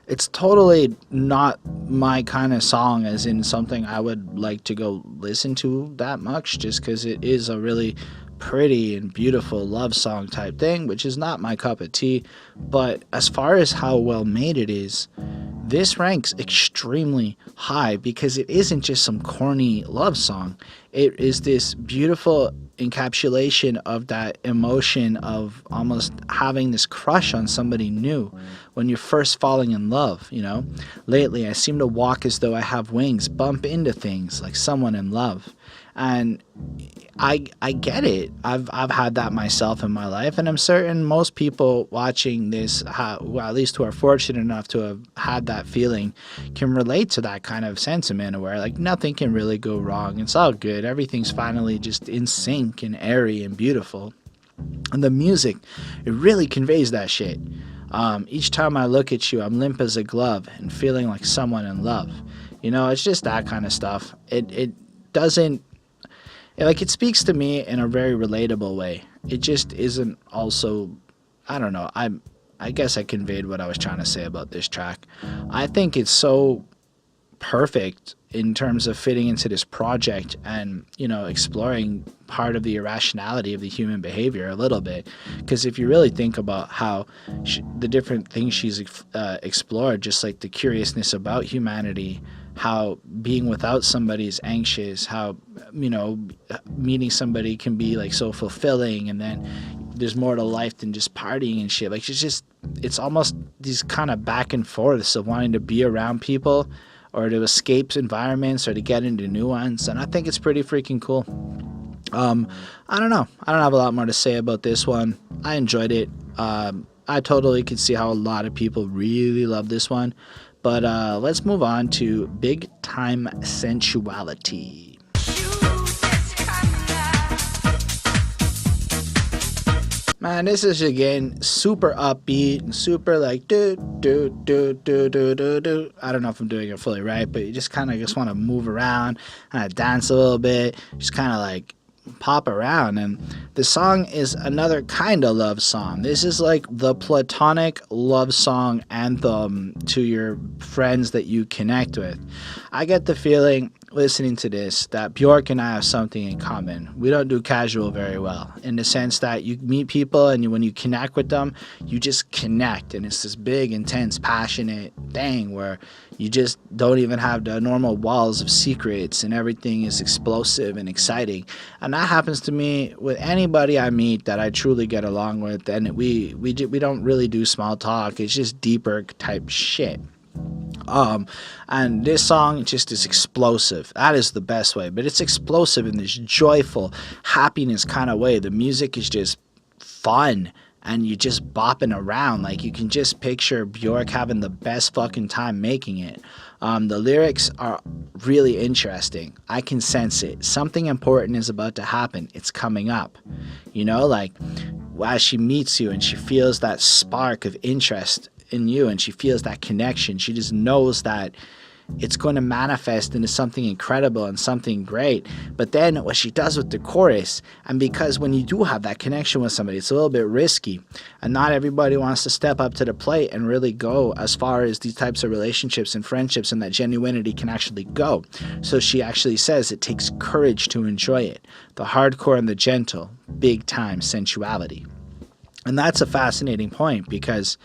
It's totally not my kind of song, as in something I would like to go listen to that much, just because it is a really pretty and beautiful love song type thing, which is not my cup of tea. But as far as how well made it is, this ranks extremely high because it isn't just some corny love song. It is this beautiful encapsulation of that emotion of almost having this crush on somebody new when you're first falling in love, you know? Lately, I seem to walk as though I have wings, bump into things like someone in love. And I get it. I've had that myself in my life, and I'm certain most people watching this, well, at least who are fortunate enough to have had that feeling, can relate to that kind of sentiment where like nothing can really go wrong. It's all good. Everything's finally just in sync and airy and beautiful. And the music, it really conveys that shit. Each time I look at you, I'm limp as a glove and feeling like someone in love. You know, it's just that kind of stuff. It doesn't, like, it speaks to me in a very relatable way. It just isn't also, I don't know, I guess I conveyed what I was trying to say about this track. I think it's so perfect in terms of fitting into this project and, you know, exploring part of the irrationality of the human behavior a little bit. Because if you really think about how the different things she's explored, just like the curiousness about humanity, how being without somebody is anxious, how, you know, meeting somebody can be like so fulfilling, and then there's more to life than just partying and shit. Like, it's almost these kind of back and forths of wanting to be around people or to escape environments or to get into new ones. And I think it's pretty freaking cool. I don't know. I don't have a lot more to say about this one. I enjoyed it. I totally could see how a lot of people really love this one. But let's move on to Big Time Sensuality. Man, this is again super upbeat and super like do do do do do do do. I don't know if I'm doing it fully right, but you just kind of just want to move around, kind of dance a little bit, just kind of like pop around. And the song is another kind of love song. This is like the platonic love song anthem to your friends that you connect with. I get the feeling listening to this that Björk and I have something in common. We don't do casual very well, in the sense that you meet people and when you connect with them, you just connect, and it's this big, intense, passionate thing where you just don't even have the normal walls of secrets, and everything is explosive and exciting. And that happens to me with anybody I meet that I truly get along with, and we don't really do small talk. It's just deeper type shit. And this song just is explosive. That is the best way, but it's explosive in this joyful happiness kind of way. The music is just fun, and you just bopping around. Like, you can just picture Björk having the best fucking time making it. The lyrics are really interesting. I can sense it. Something important is about to happen. It's coming up. You know, like, as she meets you and she feels that spark of interest in you, and she feels that connection, she just knows that it's going to manifest into something incredible and something great. But then what she does with the chorus, and because when you do have that connection with somebody, it's a little bit risky, and not everybody wants to step up to the plate and really go as far as these types of relationships and friendships and that genuinity can actually go. So she actually says it takes courage to enjoy it, the hardcore and the gentle, big time sensuality. And that's a fascinating point, because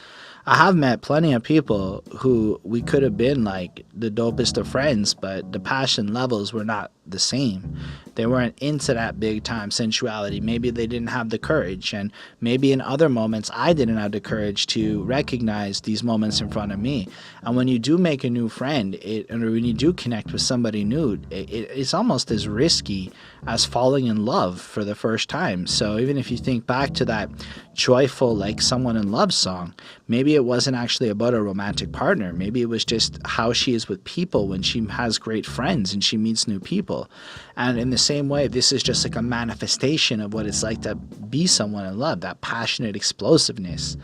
I have met plenty of people who we could have been like the dopest of friends, but the passion levels were not the same. They weren't into that big time sensuality. Maybe they didn't have the courage, and maybe in other moments I didn't have the courage to recognize these moments in front of me. And when you do make a new friend, or when you do connect with somebody new, it's almost as risky as falling in love for the first time. So even if you think back to that joyful, like someone in love song, maybe it wasn't actually about a romantic partner. Maybe it was just how she is with people when she has great friends and she meets new people. And in the same way, this is just like a manifestation of what it's like to be someone in love, that passionate explosiveness.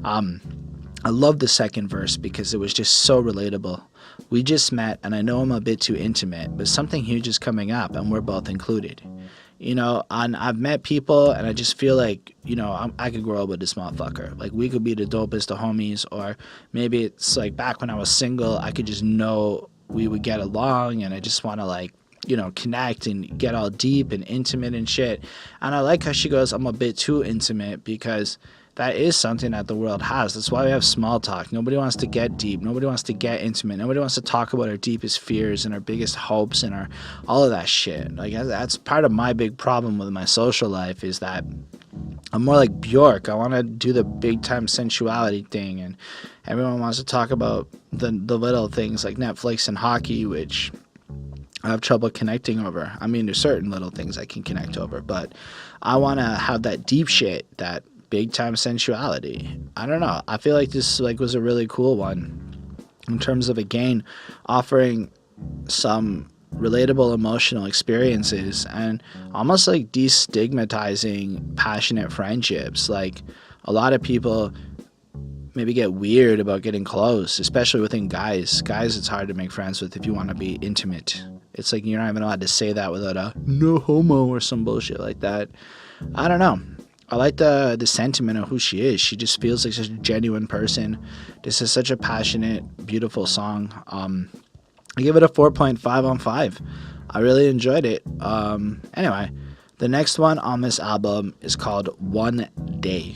I love the second verse because it was just so relatable. We just met, and I know I'm a bit too intimate, but something huge is coming up, and we're both included. You know, and I've met people, and I just feel like, you know, I could grow up with this motherfucker. Like, we could be the dopest of homies, or maybe it's like back when I was single, I could just know we would get along, and I just want to, like, you know, connect and get all deep and intimate and shit. And I like how she goes, I'm a bit too intimate, because that is something that the world has. That's why we have small talk. Nobody wants to get deep. Nobody wants to get intimate. Nobody wants to talk about our deepest fears and our biggest hopes and all of that shit. Like, that's part of my big problem with my social life, is that I'm more like Björk. I want to do the big time sensuality thing, and everyone wants to talk about the little things like Netflix and hockey, which I have trouble connecting over. I mean, there's certain little things I can connect over, but I want to have that deep shit, that big time sensuality. I don't know. I feel like this was a really cool one in terms of, again, offering some relatable emotional experiences and almost like destigmatizing passionate friendships. Like, a lot of people maybe get weird about getting close, especially within guys. Guys, it's hard to make friends with if you want to be intimate. It's like you're not even allowed to say that without a no homo or some bullshit like that. I don't know. I like the sentiment of who she is. She just feels like such a genuine person. This is such a passionate, beautiful song. I give it a 4.5 on 5. I really enjoyed it. Anyway, the next one on this album is called One Day.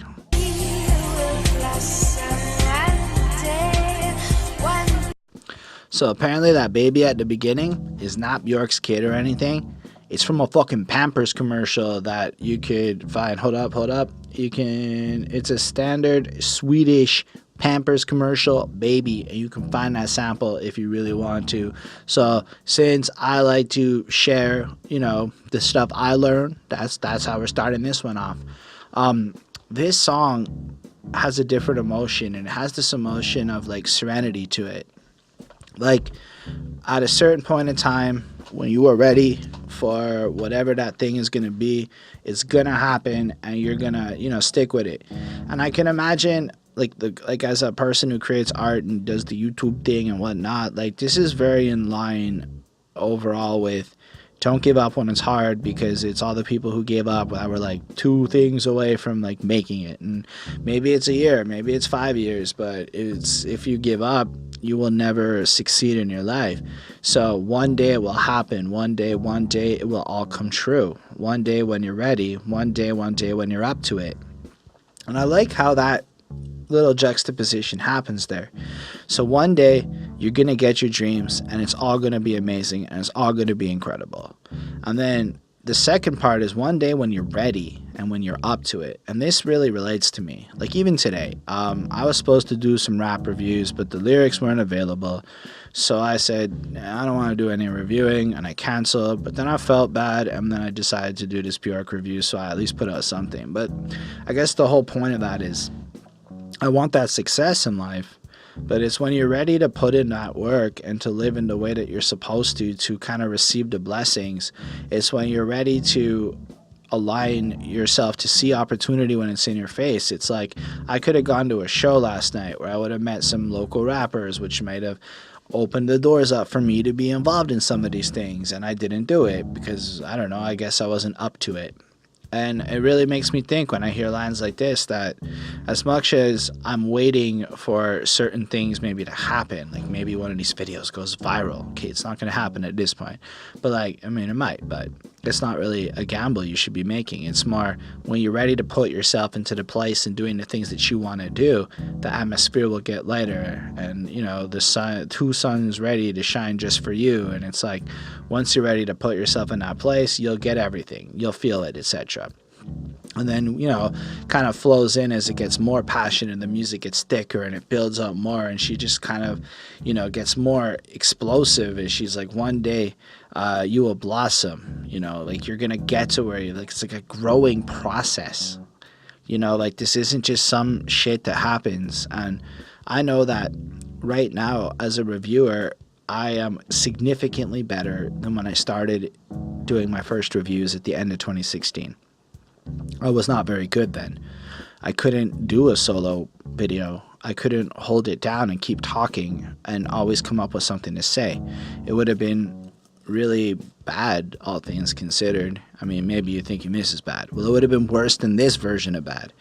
So apparently that baby at the beginning is not Björk's kid or anything. It's from a fucking Pampers commercial that you could find. Hold up. It's a standard Swedish Pampers commercial, baby, and you can find that sample if you really want to. So since I like to share, you know, the stuff I learned, that's how we're starting this one off. This song has a different emotion, and it has this emotion of like serenity to it. Like, at a certain point in time, when you are ready for whatever that thing is going to be, it's going to happen, and you're going to, you know, stick with it. And I can imagine, like as a person who creates art and does the YouTube thing and whatnot, like, this is very in line overall with don't give up when it's hard, because it's all the people who gave up that were like 2 things away from like making it. And maybe it's a year, maybe it's 5 years, but if you give up, you will never succeed in your life. So one day it will happen. One day it will all come true. One day when you're ready. One day when you're up to it. And I like how that little juxtaposition happens there. So one day you're going to get your dreams, and it's all going to be amazing, and it's all going to be incredible. And then the second part is one day when you're ready and when you're up to it. And this really relates to me. Like even today, I was supposed to do some rap reviews, but the lyrics weren't available. So I said, I don't want to do any reviewing, and I canceled. But then I felt bad, and then I decided to do this Björk review, so I at least put out something. But I guess the whole point of that is I want that success in life. But it's when you're ready to put in that work and to live in the way that you're supposed to kind of receive the blessings. It's when you're ready to align yourself to see opportunity when it's in your face. It's like I could have gone to a show last night where I would have met some local rappers, which might have opened the doors up for me to be involved in some of these things. And I didn't do it because, I don't know, I guess I wasn't up to it. And it really makes me think when I hear lines like this that as much as I'm waiting for certain things maybe to happen, like maybe one of these videos goes viral. Okay, it's not going to happen at this point. But like, I mean, it might, but it's not really a gamble you should be making. It's more when you're ready to put yourself into the place and doing the things that you want to do, the atmosphere will get lighter, and you know, the sun, 2 suns ready to shine just for you. And it's like once you're ready to put yourself in that place, you'll get everything, you'll feel it, etc. And then, you know, kind of flows in as it gets more passion and the music gets thicker and it builds up more, and she just kind of, you know, gets more explosive as she's like, one day you will blossom, you know, like you're gonna get to where you like, it's like a growing process, you know, like this isn't just some shit that happens. And I know that right now as a reviewer, I am significantly better than when I started doing my first reviews at the end of 2016. I was not very good then. I couldn't do a solo video. I couldn't hold it down and keep talking and always come up with something to say. It would have been really bad, all things considered. I mean, maybe you're thinking this is bad. Well, it would have been worse than this version of bad.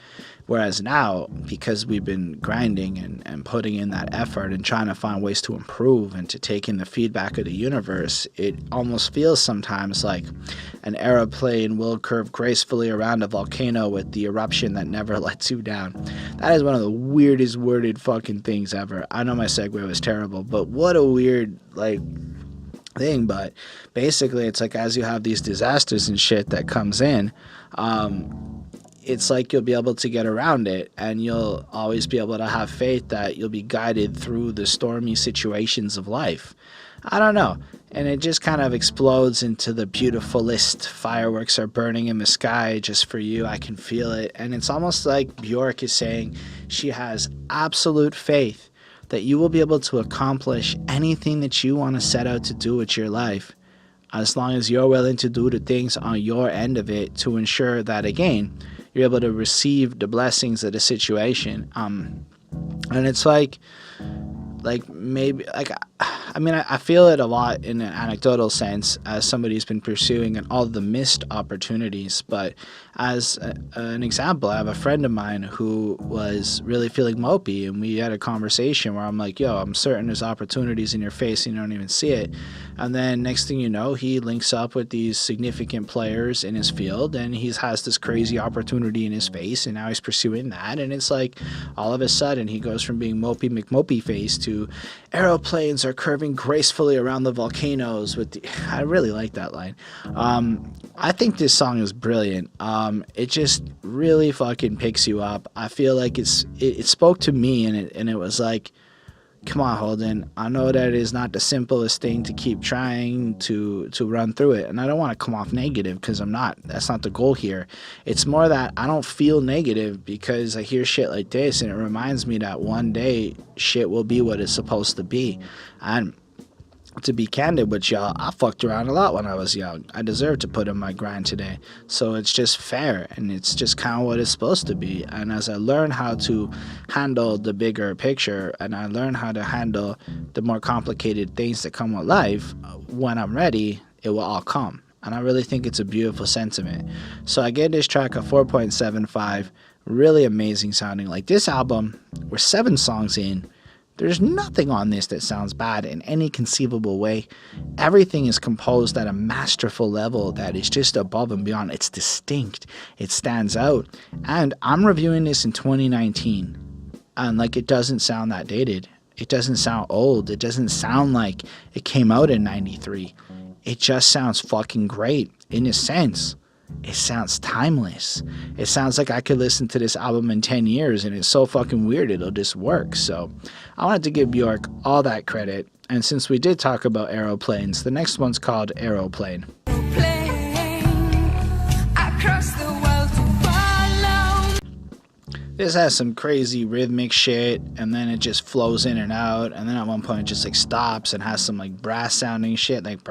Whereas now, because we've been grinding and putting in that effort and trying to find ways to improve and to take in the feedback of the universe, it almost feels sometimes like an aeroplane will curve gracefully around a volcano with the eruption that never lets you down. That is one of the weirdest worded fucking things ever. I know my segue was terrible, but what a weird, like, thing. But basically, it's like as you have these disasters and shit that comes in, it's like you'll be able to get around it, and you'll always be able to have faith that you'll be guided through the stormy situations of life. I don't know. And it just kind of explodes into the beautifulest fireworks are burning in the sky just for you. I can feel it. And it's almost like Björk is saying she has absolute faith that you will be able to accomplish anything that you want to set out to do with your life, as long as you're willing to do the things on your end of it to ensure that, again, you're able to receive the blessings of the situation. And it's like maybe, like, I mean, I feel it a lot in an anecdotal sense as somebody who's been pursuing all the missed opportunities. But as an example, I have a friend of mine who was really feeling mopey, and we had a conversation where I'm like, yo, I'm certain there's opportunities in your face and you don't even see it. And then next thing you know, he links up with these significant players in his field, and he has this crazy opportunity in his face, and now he's pursuing that. And it's like all of a sudden he goes from being mopey McMopey face to aeroplanes are curving gracefully around the volcanoes with the, I really like that line. I think this song is brilliant. It just really fucking picks you up. I feel like it spoke to me, and it was like, come on, Holden, I know that it is not the simplest thing to keep trying to run through it. And I don't want to come off negative, because I'm not. That's not the goal here. It's more that I don't feel negative because I hear shit like this, and it reminds me that one day shit will be what it's supposed to be. And to be candid with y'all, I fucked around a lot when I was young. I deserve to put in my grind today. So it's just fair, and it's just kind of what it's supposed to be. And as I learn how to handle the bigger picture, and I learn how to handle the more complicated things that come with life, when I'm ready, it will all come. And I really think it's a beautiful sentiment. So I gave this track a 4.75. Really amazing sounding. Like, this album, we're 7 songs in. There's nothing on this that sounds bad in any conceivable way. Everything is composed at a masterful level that is just above and beyond. It's distinct. It stands out. And I'm reviewing this in 2019. And, like, it doesn't sound that dated. It doesn't sound old. It doesn't sound like it came out in 93. It just sounds fucking great in a sense. It sounds timeless. It sounds like I could listen to this album in 10 years and it's so fucking weird it'll just work. So I wanted to give Björk all that credit. And since we did talk about aeroplanes, the next one's called Aeroplane. This has some crazy rhythmic shit, and then it just flows in and out, and then at one point it just like stops and has some like brass sounding shit like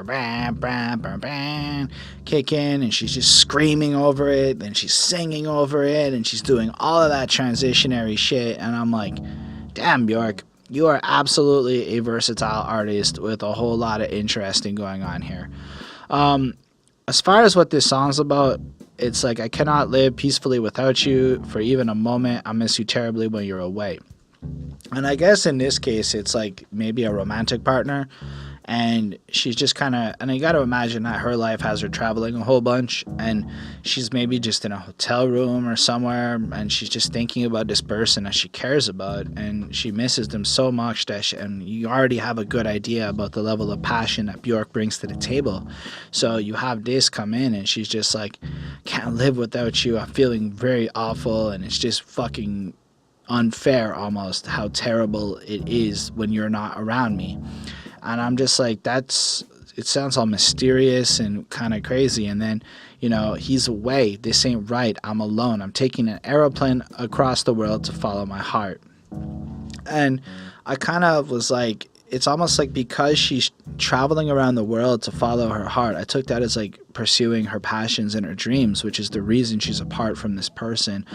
kick in, and she's just screaming over it, then she's singing over it, and she's doing all of that transitionary shit, and I'm like, damn, Björk, you are absolutely a versatile artist with a whole lot of interesting going on here. As far as what this song's about, it's like, I cannot live peacefully without you for even a moment. I miss you terribly when you're away. And I guess in this case, it's like maybe a romantic partner. And she's just kind of, and I got to imagine that her life has her traveling a whole bunch. And she's maybe just in a hotel room or somewhere. And she's just thinking about this person that she cares about. And she misses them so much that and you already have a good idea about the level of passion that Björk brings to the table. So you have this come in and she's just like, can't live without you. I'm feeling very awful. And it's just fucking unfair almost how terrible it is when you're not around me. And I'm just like, it sounds all mysterious and kind of crazy. And then, you know, he's away. This ain't right. I'm alone. I'm taking an aeroplane across the world to follow my heart. And I kind of was like, it's almost like because she's traveling around the world to follow her heart, I took that as like pursuing her passions and her dreams, which is the reason she's apart from this person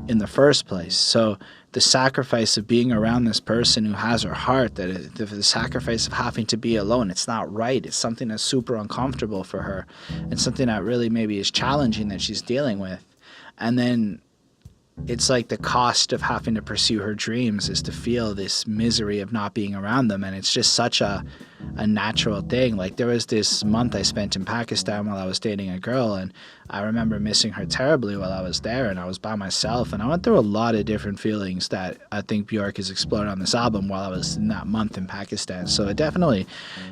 in the first place. So the sacrifice of being around this person who has her heart, the sacrifice of having to be alone, it's not right. It's something that's super uncomfortable for her and something that really maybe is challenging that she's dealing with. And then it's like the cost of having to pursue her dreams is to feel this misery of not being around them. And it's just such a natural thing. Like, there was this month I spent in Pakistan while I was dating a girl, and I remember missing her terribly while I was there, and I was by myself, and I went through a lot of different feelings that I think Björk has explored on this album while I was in that month in Pakistan. So it definitely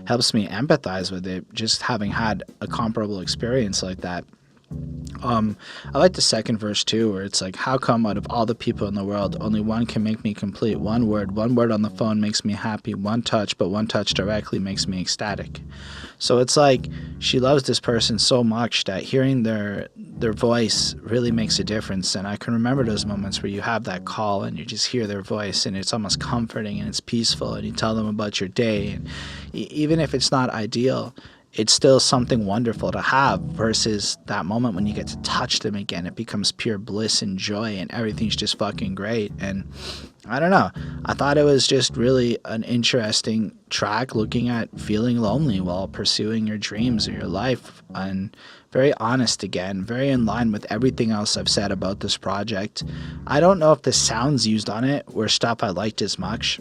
helps me empathize with it, just having had a comparable experience like that. I like the second verse too, where it's like, how come out of all the people in the world only one can make me complete? One word on the phone makes me happy, one touch, but one touch directly makes me ecstatic. So it's like she loves this person so much that hearing their voice really makes a difference. And I can remember those moments where you have that call and you just hear their voice and it's almost comforting and it's peaceful, and you tell them about your day, and even if it's not ideal, it's still something wonderful to have, versus that moment when you get to touch them again. It becomes pure bliss and joy and everything's just fucking great. And I don't know, I thought it was just really an interesting track looking at feeling lonely while pursuing your dreams or your life, and very honest again, very in line with everything else I've said about this project. I don't know if the sounds used on it were stuff I liked as much.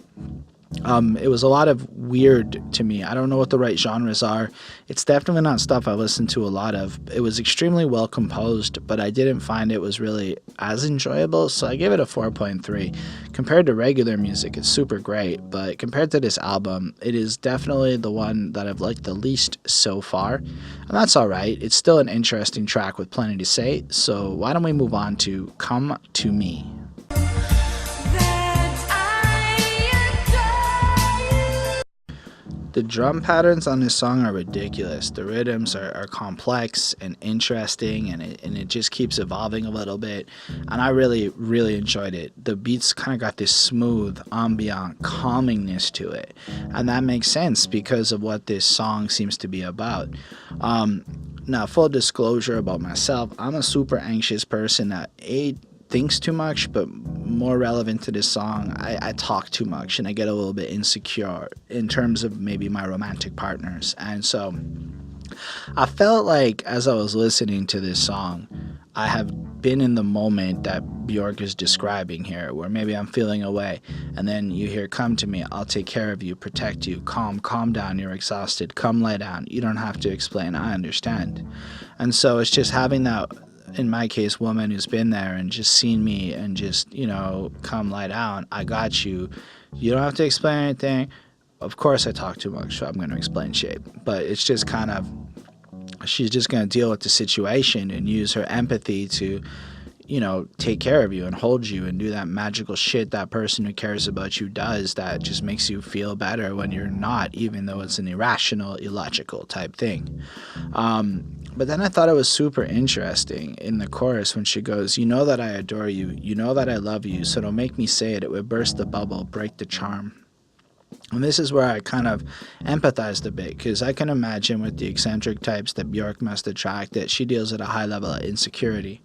It was a lot of weird to me. I don't know what the right genres are. It's definitely not stuff I listened to a lot of. It was extremely well composed, but I didn't find it was really as enjoyable, so I gave it a 4.3. Compared to regular music, it's super great, but compared to this album, it is definitely the one that I've liked the least so far, and that's alright. It's still an interesting track with plenty to say, so why don't we move on to Come to Me. The drum patterns on this song are ridiculous. The rhythms are complex and interesting, and it just keeps evolving a little bit. And I really, really enjoyed it. The beats kind of got this smooth, ambient calmingness to it. And that makes sense because of what this song seems to be about. Now, full disclosure about myself, I'm a super anxious person that thinks too much, but more relevant to this song, I talk too much and I get a little bit insecure in terms of maybe my romantic partners. And so I felt like as I was listening to this song, I have been in the moment that Björk is describing here, where maybe I'm feeling away, and then you hear, "Come to me, I'll take care of you, protect you, calm down, you're exhausted, come lie down, you don't have to explain, I understand." And so it's just having that, in my case, woman who's been there and just seen me and just, come lie down, I got you, you don't have to explain anything. Of course I talk too much, so I'm going to explain shit, but it's just kind of, she's just going to deal with the situation and use her empathy to, take care of you and hold you and do that magical shit that person who cares about you does, that just makes you feel better when you're not, even though it's an irrational, illogical type thing. But then I thought it was super interesting in the chorus when she goes, "You know that I adore you, you know that I love you, so don't make me say it, it would burst the bubble, break the charm." And this is where I kind of empathized a bit, because I can imagine with the eccentric types that Björk must attract, that she deals at a high level of insecurity.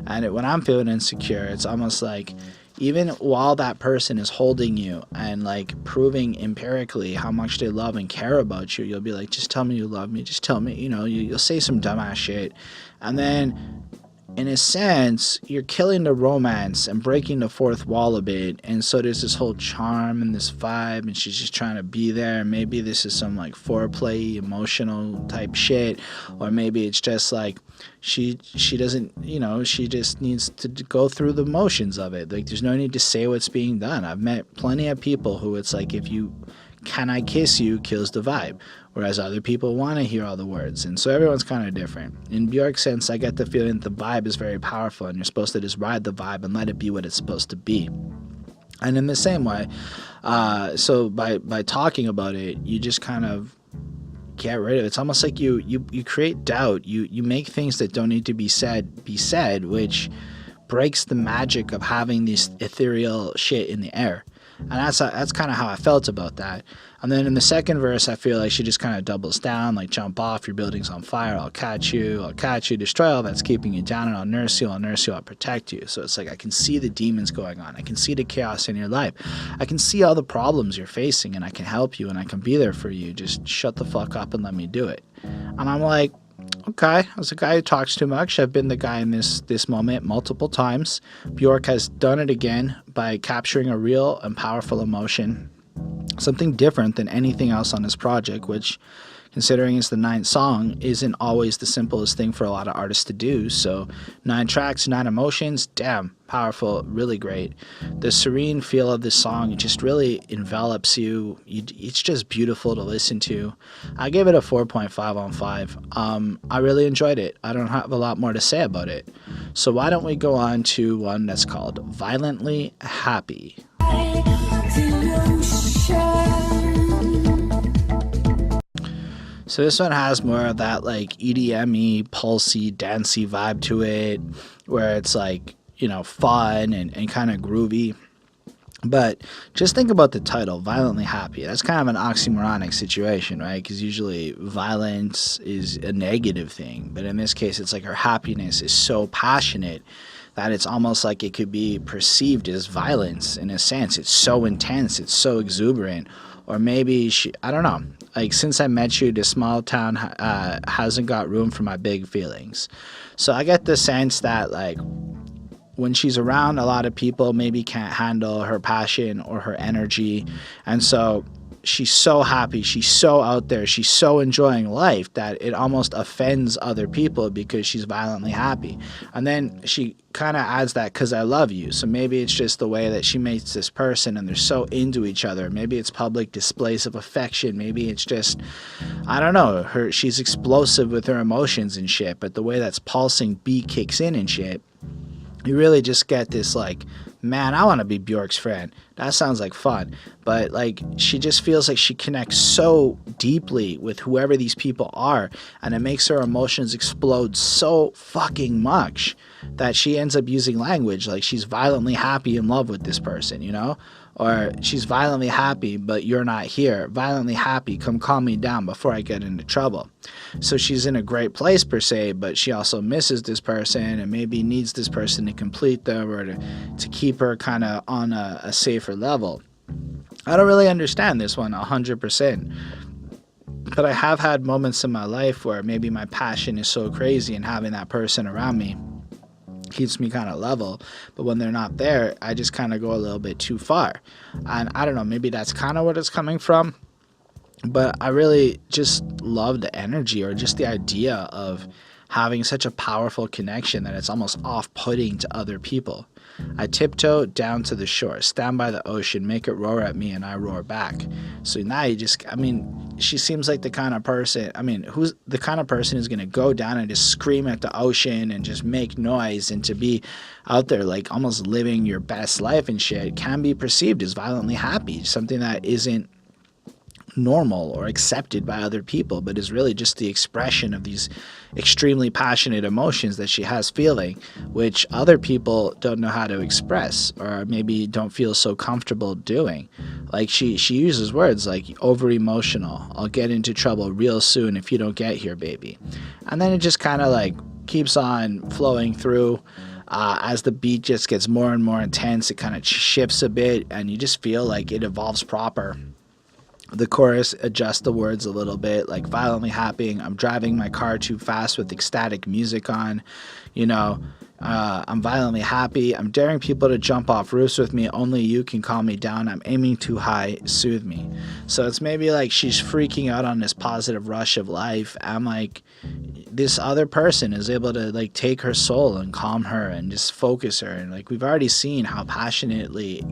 And when I'm feeling insecure, it's almost like even while that person is holding you and like proving empirically how much they love and care about you, you'll be like, "Just tell me you love me, just tell me," you'll say some dumbass shit. And then in a sense, you're killing the romance and breaking the fourth wall a bit. And so there's this whole charm and this vibe, and she's just trying to be there. And maybe this is some like foreplay, emotional type shit, or maybe it's just like she doesn't, she just needs to go through the motions of it. Like, there's no need to say what's being done. I've met plenty of people who it's like, if you "can I kiss you" kills the vibe, whereas other people want to hear all the words. And so everyone's kind of different. In Björk's sense, I get the feeling the vibe is very powerful, and you're supposed to just ride the vibe and let it be what it's supposed to be. And in the same way, so by talking about it, you just kind of get rid of it. It's almost like you create doubt. You make things that don't need to be said, which breaks the magic of having this ethereal shit in the air. And that's kind of how I felt about that. And then in the second verse, I feel like she just kind of doubles down, like, "Jump off, your building's on fire, I'll catch you, destroy all that's keeping you down, and I'll nurse you, I'll protect you." So it's like I can see the demons going on, I can see the chaos in your life, I can see all the problems you're facing, and I can help you, and I can be there for you. Just shut the fuck up and let me do it. And I'm like, okay, as a guy who talks too much, I've been the guy in this moment multiple times. Björk has done it again by capturing a real and powerful emotion, something different than anything else on this project, which, considering it's the 9th song, isn't always the simplest thing for a lot of artists to do. So 9 tracks, 9 emotions, damn, powerful, really great. The serene feel of this song, it just really envelops you. It's just beautiful to listen to. I gave it a 4.5 on 5. I really enjoyed it. I don't have a lot more to say about it. So why don't we go on to one that's called Violently Happy. So this one has more of that like EDM-y, pulsy, dancey vibe to it, where it's like, fun and kind of groovy. But just think about the title, Violently Happy. That's kind of an oxymoronic situation, right? Because usually violence is a negative thing. But in this case, it's like her happiness is so passionate that it's almost like it could be perceived as violence in a sense. It's so intense, it's so exuberant. Or maybe I don't know. Like, since I met you, this small town hasn't got room for my big feelings. So I get the sense that, like, when she's around a lot of people, maybe can't handle her passion or her energy. And so she's so happy, she's so out there, she's so enjoying life that it almost offends other people because she's violently happy. And then she kind of adds that "'cause I love you." So maybe it's just the way that she meets this person and they're so into each other. Maybe it's public displays of affection. Maybe it's just, I don't know, she's explosive with her emotions and shit, but the way that's pulsing beat kicks in and shit, you really just get this like, man, I want to be Björk's friend. That sounds like fun. But like, she just feels like she connects so deeply with whoever these people are, and it makes her emotions explode so fucking much that she ends up using language like she's violently happy in love with this person, or she's violently happy but you're not here, violently happy, come calm me down before I get into trouble. So she's in a great place per se, but she also misses this person and maybe needs this person to complete them or to keep her kind of on a safer level. I don't really understand this one 100%. But I have had moments in my life where maybe my passion is so crazy and having that person around me keeps me kind of level, but when they're not there, I just kind of go a little bit too far. And I don't know, maybe that's kind of what it's coming from, but I really just love the energy, or just the idea of having such a powerful connection that it's almost off-putting to other people. I tiptoe down to the shore, stand by the ocean, make it roar at me, and I roar back. So now she seems like the kind of person, who's the kind of person who's going to go down and just scream at the ocean and just make noise, and to be out there like almost living your best life and shit can be perceived as violently happy, something that isn't normal or accepted by other people, but is really just the expression of these extremely passionate emotions that she has feeling, which other people don't know how to express, or maybe don't feel so comfortable doing. Like she uses words like over emotional, I'll get into trouble real soon if you don't get here, baby. And then it just kind of like keeps on flowing through. As the beat just gets more and more intense, it kind of shifts a bit, and you just feel like it evolves proper. The chorus adjusts the words a little bit, like violently happy, I'm driving my car too fast with ecstatic music on, I'm violently happy, I'm daring people to jump off roofs with me, only you can calm me down, I'm aiming too high, soothe me. So it's maybe like she's freaking out on this positive rush of life, and like this other person is able to like take her soul and calm her and just focus her, and like we've already seen how passionately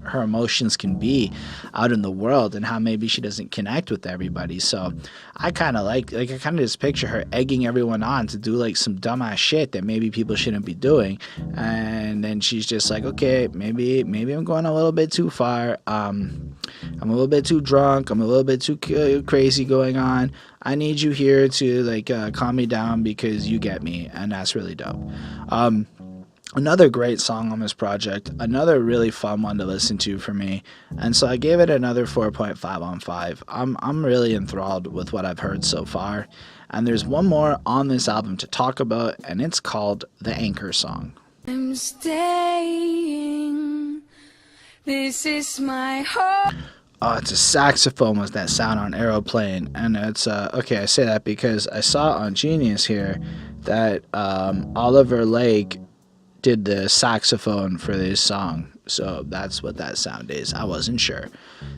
her emotions can be out in the world, and how maybe she doesn't connect with everybody. So I kind of I kind of just picture her egging everyone on to do like some dumbass shit that maybe people shouldn't be doing, and then she's just like, okay, maybe I'm going a little bit too far, I'm a little bit too drunk, I'm a little bit too crazy going on, I need you here to like calm me down because you get me, and that's really dope. Another great song on this project, another really fun one to listen to for me, and so I gave it another 4.5 on 5. I'm really enthralled with what I've heard so far, and there's one more on this album to talk about, and it's called The Anchor Song. I'm staying, this is my home. Oh, it's a saxophone with that sound on Aeroplane, and it's okay, I say that because I saw on Genius here that Oliver Lake did the saxophone for this song, so that's what that sound is. I wasn't sure.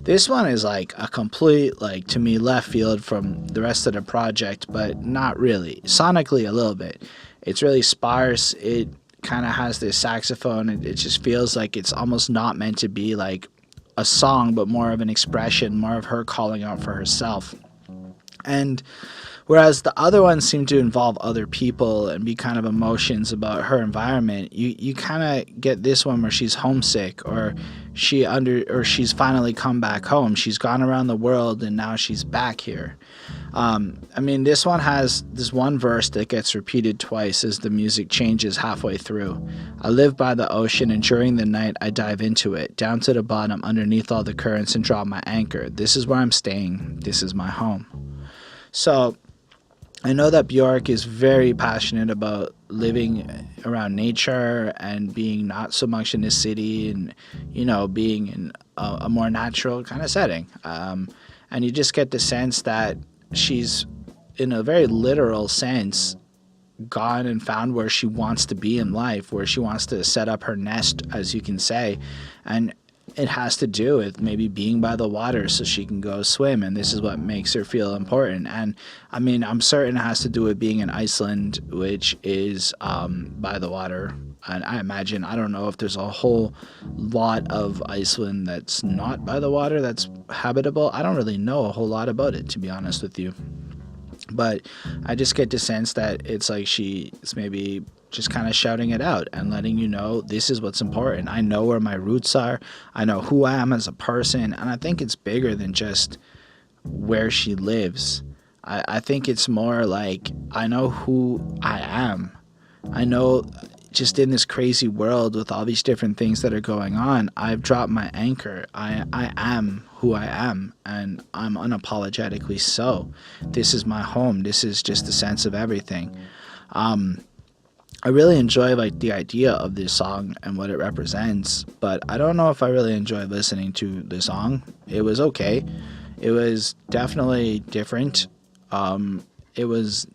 This one is like a complete, like, to me, left field from the rest of the project, but not really. Sonically a little bit. It's really sparse. It kind of has this saxophone. It just feels like it's almost not meant to be like a song, but more of an expression, more of her calling out for herself. And whereas the other ones seem to involve other people and be kind of emotions about her environment, you kind of get this one where she's homesick, or she's finally come back home. She's gone around the world and now she's back here. This one has this one verse that gets repeated twice as the music changes halfway through. I live by the ocean, and during the night I dive into it, down to the bottom underneath all the currents, and drop my anchor. This is where I'm staying. This is my home. So I know that Björk is very passionate about living around nature and being not so much in the city, and, being in a more natural kind of setting. And you just get the sense that she's, in a very literal sense, gone and found where she wants to be in life, where she wants to set up her nest, as you can say. And it has to do with maybe being by the water so she can go swim, and this is what makes her feel important. And I'm certain it has to do with being in Iceland, which is by the water. And I don't know if there's a whole lot of Iceland that's not by the water, that's habitable. I don't really know a whole lot about it, to be honest with you. But I just get the sense that it's like she's maybe just kind of shouting it out and letting you know, this is what's important. I know where my roots are. I know who I am as a person. And I think it's bigger than just where she lives. I think it's more like, I know who I am. I know, just in this crazy world with all these different things that are going on, I've dropped my anchor. I am who I am, and I'm unapologetically so. This is my home. This is just the sense of everything. I really enjoy the idea of this song and what it represents, but I don't know if I really enjoy listening to the song. It was okay. It was definitely different. It was,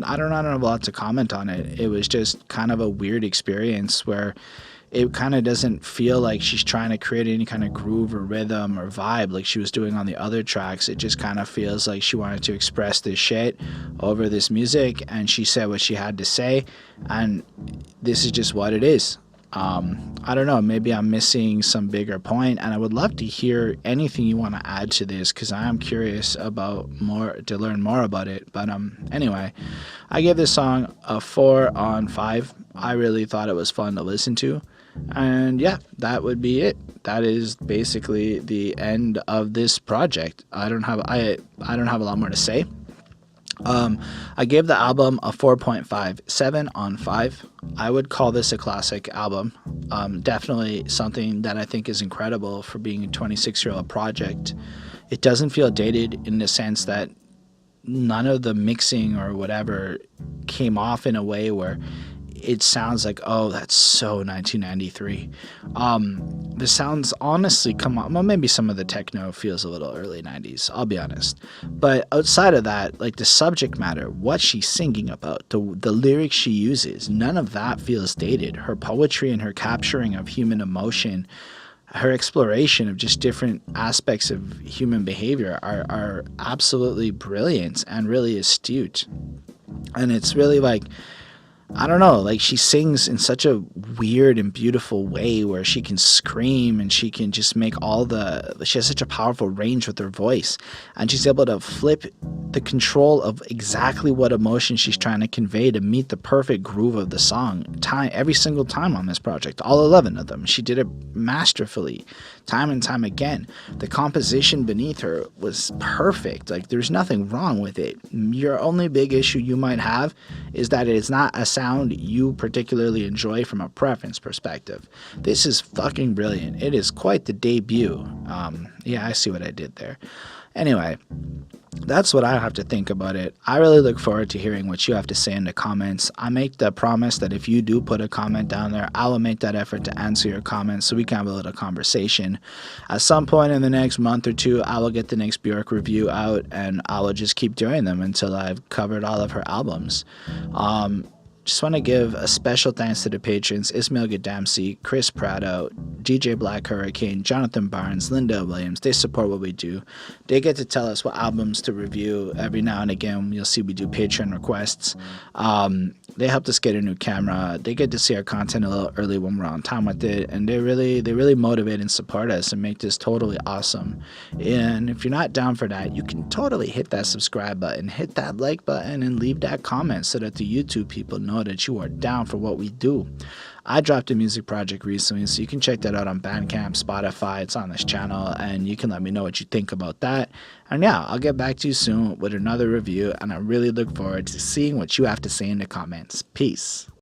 I don't know a lot to comment on it. It was just kind of a weird experience where it kind of doesn't feel like she's trying to create any kind of groove or rhythm or vibe like she was doing on the other tracks. It just kind of feels like she wanted to express this shit over this music, and she said what she had to say, and this is just what it is. I don't know, maybe I'm missing some bigger point, and I would love to hear anything you want to add to this, because I am curious about more, to learn more about it. But anyway, I give this song a 4 on 5. I really thought it was fun to listen to. And yeah, that would be it. That is basically the end of this project. I don't have a lot more to say. I gave the album a 4.57 on 5. I would call this a classic album. Definitely something that I think is incredible for being a 26-year-old project. It doesn't feel dated in the sense that none of the mixing or whatever came off in a way where it sounds like, oh, that's so 1993. The sounds honestly come on. Well, maybe some of the techno feels a little early 90s, I'll be honest. But outside of that, like the subject matter, what she's singing about, the lyrics she uses, none of that feels dated. Her poetry and her capturing of human emotion, her exploration of just different aspects of human behavior are absolutely brilliant and really astute. And it's really like, I don't know, like she sings in such a weird and beautiful way where she can scream and she can just make she has such a powerful range with her voice, and she's able to flip the control of exactly what emotion she's trying to convey to meet the perfect groove of the song every single time on this project, all 11 of them. She did it masterfully, time and time again. The composition beneath her was perfect. Like there's nothing wrong with it. Your only big issue you might have is that it is not a sound you particularly enjoy from a preference perspective. This is fucking brilliant. It is quite the debut. Yeah, I see what I did there. Anyway, that's what I have to think about it. I really look forward to hearing what you have to say in the comments. I make the promise that if you do put a comment down there, I will make that effort to answer your comments so we can have a little conversation. At some point in the next month or two, I will get the next Björk review out, and I will just keep doing them until I've covered all of her albums. Just want to give a special thanks to the patrons: Ismail Gadamsi, Chris Prado, DJ Black Hurricane, Jonathan Barnes, Linda Williams. They support what we do. They get to tell us what albums to review every now and again. You'll see we do Patreon requests. They helped us get a new camera. They get to see our content a little early when we're on time with it, and they really motivate and support us and make this totally awesome. And if you're not down for that, you can totally hit that subscribe button, hit that like button, and leave that comment so that the YouTube people know that you are down for what we do. I dropped a music project recently, so you can check that out on Bandcamp, Spotify. It's on this channel, and you can let me know what you think about that. And yeah, I'll get back to you soon with another review, and I really look forward to seeing what you have to say in the comments. Peace.